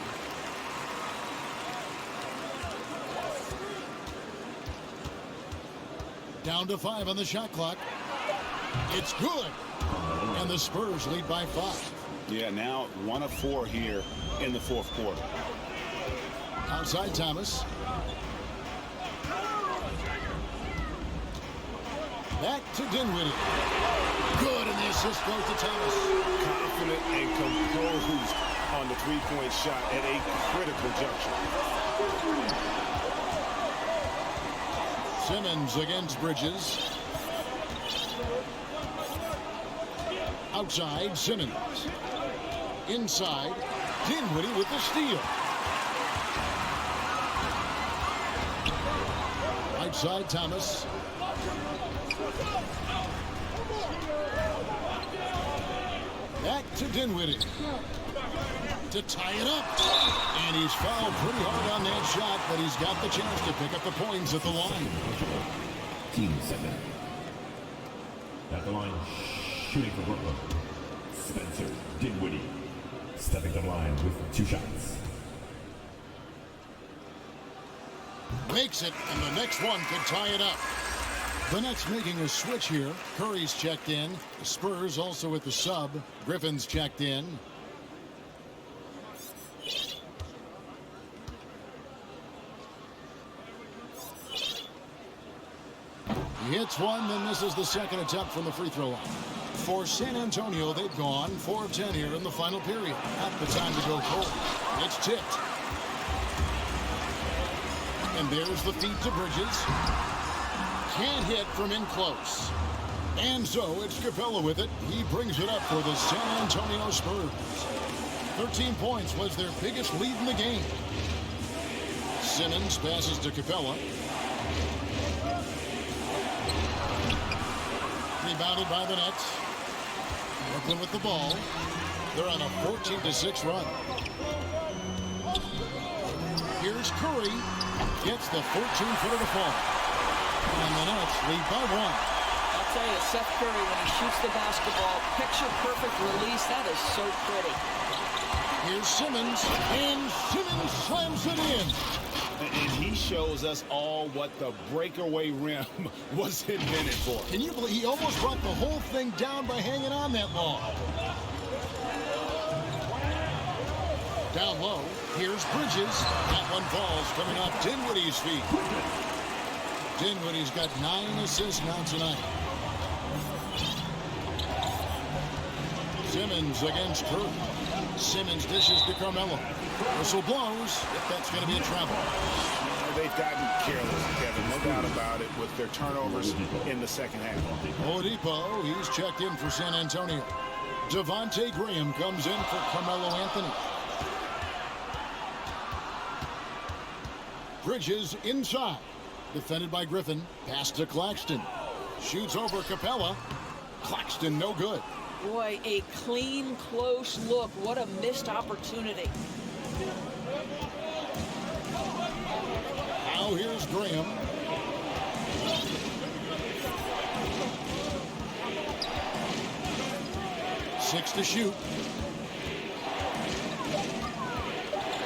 Down to 5 on the shot clock. It's good. And the Spurs lead by 5. Yeah, now 1 of 4 here in the 4th quarter. Outside Thomas. Back to Dinwiddie. Good, and the assist goes to Thomas. Confident and composed on the three-point shot at a critical juncture. Simmons against Bridges. Outside, Simmons. Inside, Dinwiddie with the steal. Outside, Thomas. Back to Dinwiddie. To tie it up. And he's fouled pretty hard on that shot, but he's got the chance to pick up the points at the line. Team 7. At the line, shooting for Brooklyn, Spencer Dinwiddie. Stepping the line with 2 shots. Makes it, and the next one could tie it up. The Nets making a switch here. Curry's checked in. The Spurs also at the sub. Griffin's checked in. He hits one, then misses the second attempt from the free throw line. For San Antonio, they've gone 4 of 10 here in the final period. Not the time to go cold. It's tipped. And there's the feed to Bridges. Can't hit from in close. And so it's Capella with it. He brings it up for the San Antonio Spurs. 13 points was their biggest lead in the game. Simmons passes to Capella. Rebounded by the Nets. Brooklyn with the ball. They're on a 14-6 run. Here's Curry. Gets the 14-footer to fall. And the Nets lead by 1. I'll tell you, Seth Curry, when he shoots the basketball, picture-perfect release. That is so pretty. Here's Simmons. And Simmons slams it in. And he shows us all what the breakaway rim was invented for. Can you believe he almost brought the whole thing down by hanging on that long? Down low, here's Bridges. That one falls coming off Dinwiddie's feet. Dinwiddie's got 9 assists now tonight. Simmons against Curry. Simmons dishes to Carmelo. Whistle blows. If that's going to be a travel. They've gotten careless, Kevin, no doubt about it, with their turnovers in the second half. Oladipo, he's checked in for San Antonio. Devontae Graham comes in for Carmelo Anthony. Bridges inside. Defended by Griffin. Pass to Claxton. Shoots over Capella. Claxton no good. Boy, a clean, close look. What a missed opportunity. Now here's Graham. Six to shoot.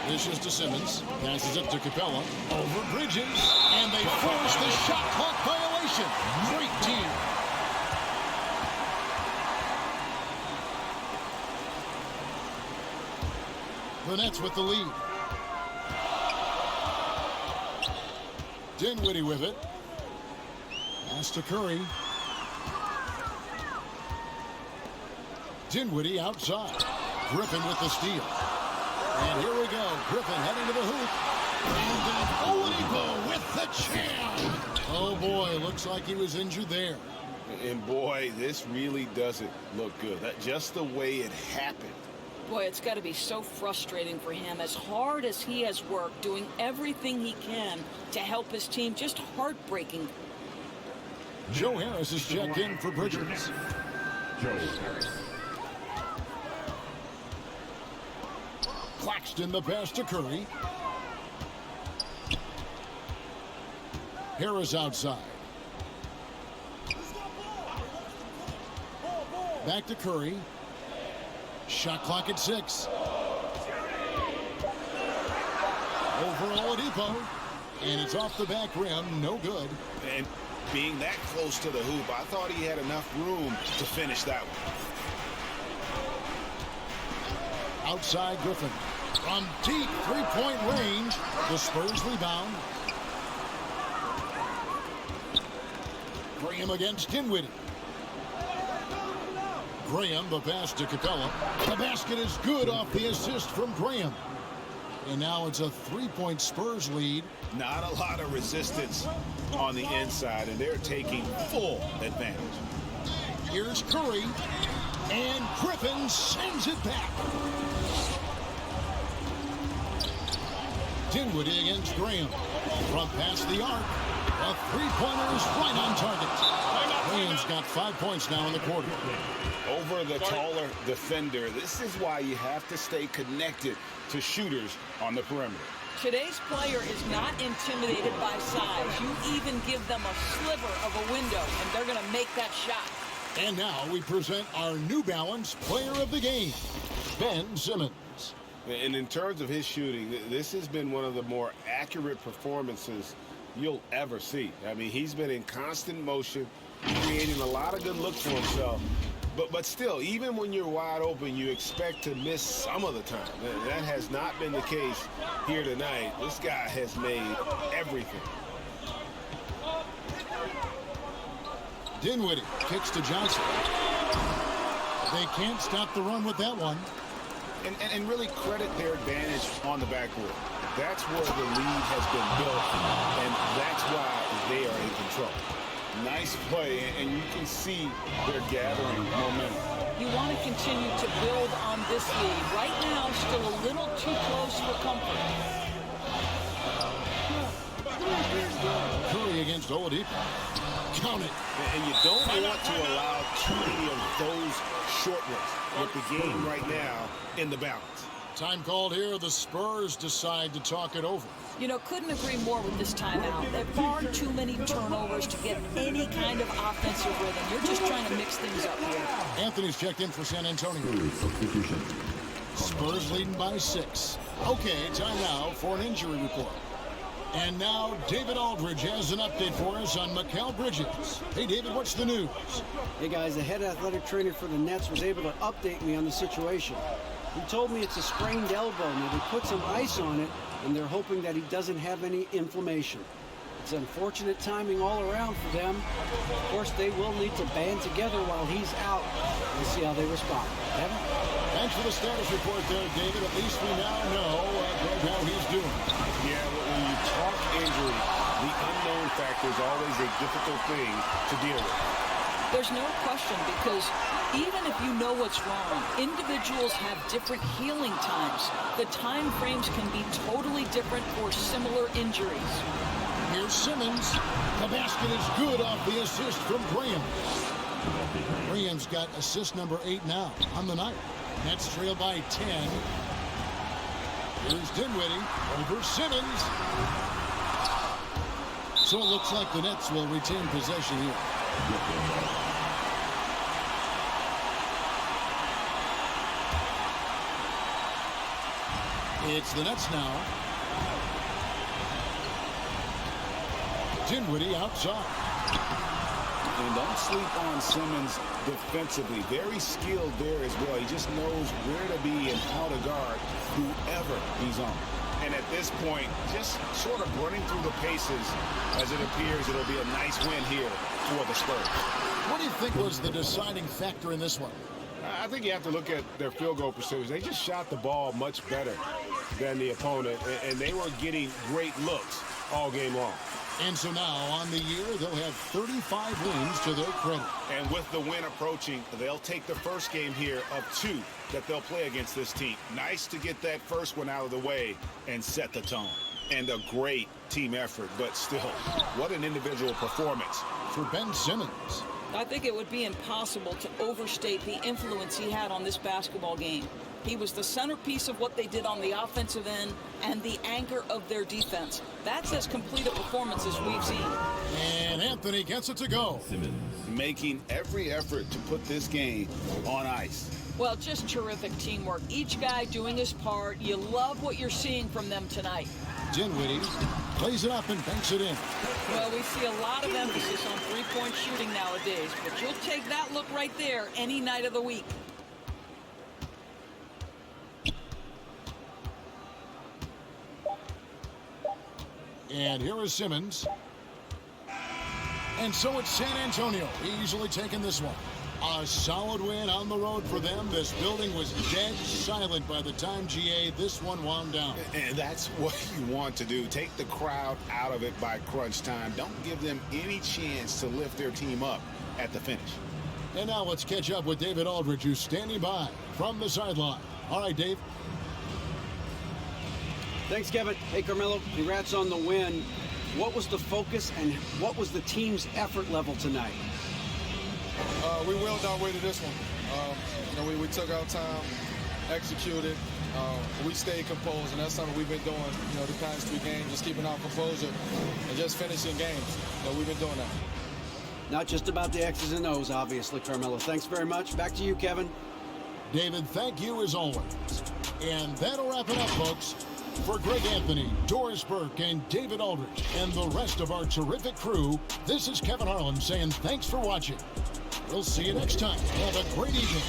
Dishes to Simmons. Passes it to Capella. Over Bridges. And they force the shot clock violation. Great team. The Nets with the lead. Dinwiddie with it. Pass to Curry. Dinwiddie outside. Griffin with the steal. And here we go. Griffin heading to the hoop. And Oladipo with the jam. Oh boy, looks like he was injured there. And boy, this really doesn't look good. Just the way it happened. Boy, it's got to be so frustrating for him. As hard as he has worked, doing everything he can to help his team, just heartbreaking. Joe Harris is checked in for Bridges. Joe Harris. Claxton the pass to Curry. Harris outside. Back to Curry. Shot clock at 6. Over Oladipo. And it's off the back rim. No good. And being that close to the hoop, I thought he had enough room to finish that one. Outside Griffin. From deep three-point range. The Spurs rebound. Graham against Dinwiddie. Graham, the pass to Capella. The basket is good off the assist from Graham. And now it's a 3-point Spurs lead. Not a lot of resistance on the inside, and they're taking full advantage. Here's Curry, and Griffin sends it back. Dinwiddie against Graham. From past the arc. A three-pointer is right on target. Graham's got 5 points now in the quarter. Over the taller defender, this is why you have to stay connected to shooters on the perimeter. Today's player is not intimidated by size. You even give them a sliver of a window, and they're going to make that shot. And now we present our New Balance Player of the Game, Ben Simmons. And in terms of his shooting, this has been one of the more accurate performances you'll ever see. I mean, he's been in constant motion, creating a lot of good looks for himself. But still, even when you're wide open, you expect to miss some of the time. That has not been the case here tonight. This guy has made everything. Dinwiddie kicks to Johnson. They can't stop the run with that one. And really credit their advantage on the backboard. That's where the lead has been built, and that's why they are in control. Nice play, and you can see they're gathering momentum. You want to continue to build on this lead. Right now, still a little too close for comfort. Curry against Oladipo. Count it. And you don't want to allow too many of those short ones with the game right now in the balance. Time called here. The Spurs decide to talk it over. You know, couldn't agree more with this timeout. There are far too many turnovers to get any kind of offensive rhythm. You're just trying to mix things up here. Anthony's checked in for San Antonio. Spurs leading by 6. Okay, time now for an injury report. And now David Aldridge has an update for us on Mikal Bridges. Hey, David, what's the news? Hey, guys, the head athletic trainer for the Nets was able to update me on the situation. He told me it's a sprained elbow. Now, they put some ice on it, and they're hoping that he doesn't have any inflammation. It's unfortunate timing all around for them. Of course, they will need to band together while he's out. We'll see how they respond. Evan? Thanks for the status report there, David. At least we now know how he's doing. Yeah, when you talk injury, the unknown factor is always a difficult thing to deal with. There's no question, because even if you know what's wrong, individuals have different healing times. The time frames can be totally different for similar injuries. Here's Simmons. The basket is good off the assist from Graham. Graham's got assist number 8 now on the night. Nets trail by 10. Here's Dinwiddie over Simmons. So it looks like the Nets will retain possession here. It's the Nets now. Dinwiddie outside. And don't sleep on Simmons defensively. Very skilled there as well. He just knows where to be and how to guard whoever he's on. And at this point, just sort of running through the paces as it appears it'll be a nice win here for the Spurs. What do you think was the deciding factor in this one? I think you have to look at their field goal percentage. They just shot the ball much better than the opponent, and they were getting great looks all game long. And so now, on the year, they'll have 35 wins to their credit. And with the win approaching, they'll take the first game here of 2 that they'll play against this team. Nice to get that first one out of the way and set the tone. And a great team effort, but still, what an individual performance for Ben Simmons. I think it would be impossible to overstate the influence he had on this basketball game. He was the centerpiece of what they did on the offensive end and the anchor of their defense. That's as complete a performance as we've seen. And Anthony gets it to go. Making every effort to put this game on ice. Well, just terrific teamwork. Each guy doing his part. You love what you're seeing from them tonight. Dinwiddie plays it up and banks it in. Well, we see a lot of emphasis on three-point shooting nowadays, but you'll take that look right there any night of the week. And here is Simmons. And so it's San Antonio easily taking this one. A solid win on the road for them. This building was dead silent by the time, GA, this one wound down. And that's what you want to do. Take the crowd out of it by crunch time. Don't give them any chance to lift their team up at the finish. And now let's catch up with David Aldridge, who's standing by from the sideline. All right, Dave. Thanks, Kevin. Hey, Carmelo, congrats on the win. What was the focus and what was the team's effort level tonight? We willed our way to this one. We took our time, executed. We stayed composed, and that's something we've been doing, the past 3 games, just keeping our composure and just finishing games. We've been doing that. Not just about the X's and O's, obviously, Carmelo. Thanks very much. Back to you, Kevin. David, thank you as always. And that'll wrap it up, folks. For Greg Anthony, Doris Burke, and David Aldridge, and the rest of our terrific crew, this is Kevin Harlan saying thanks for watching. We'll see you next time. Have a great evening.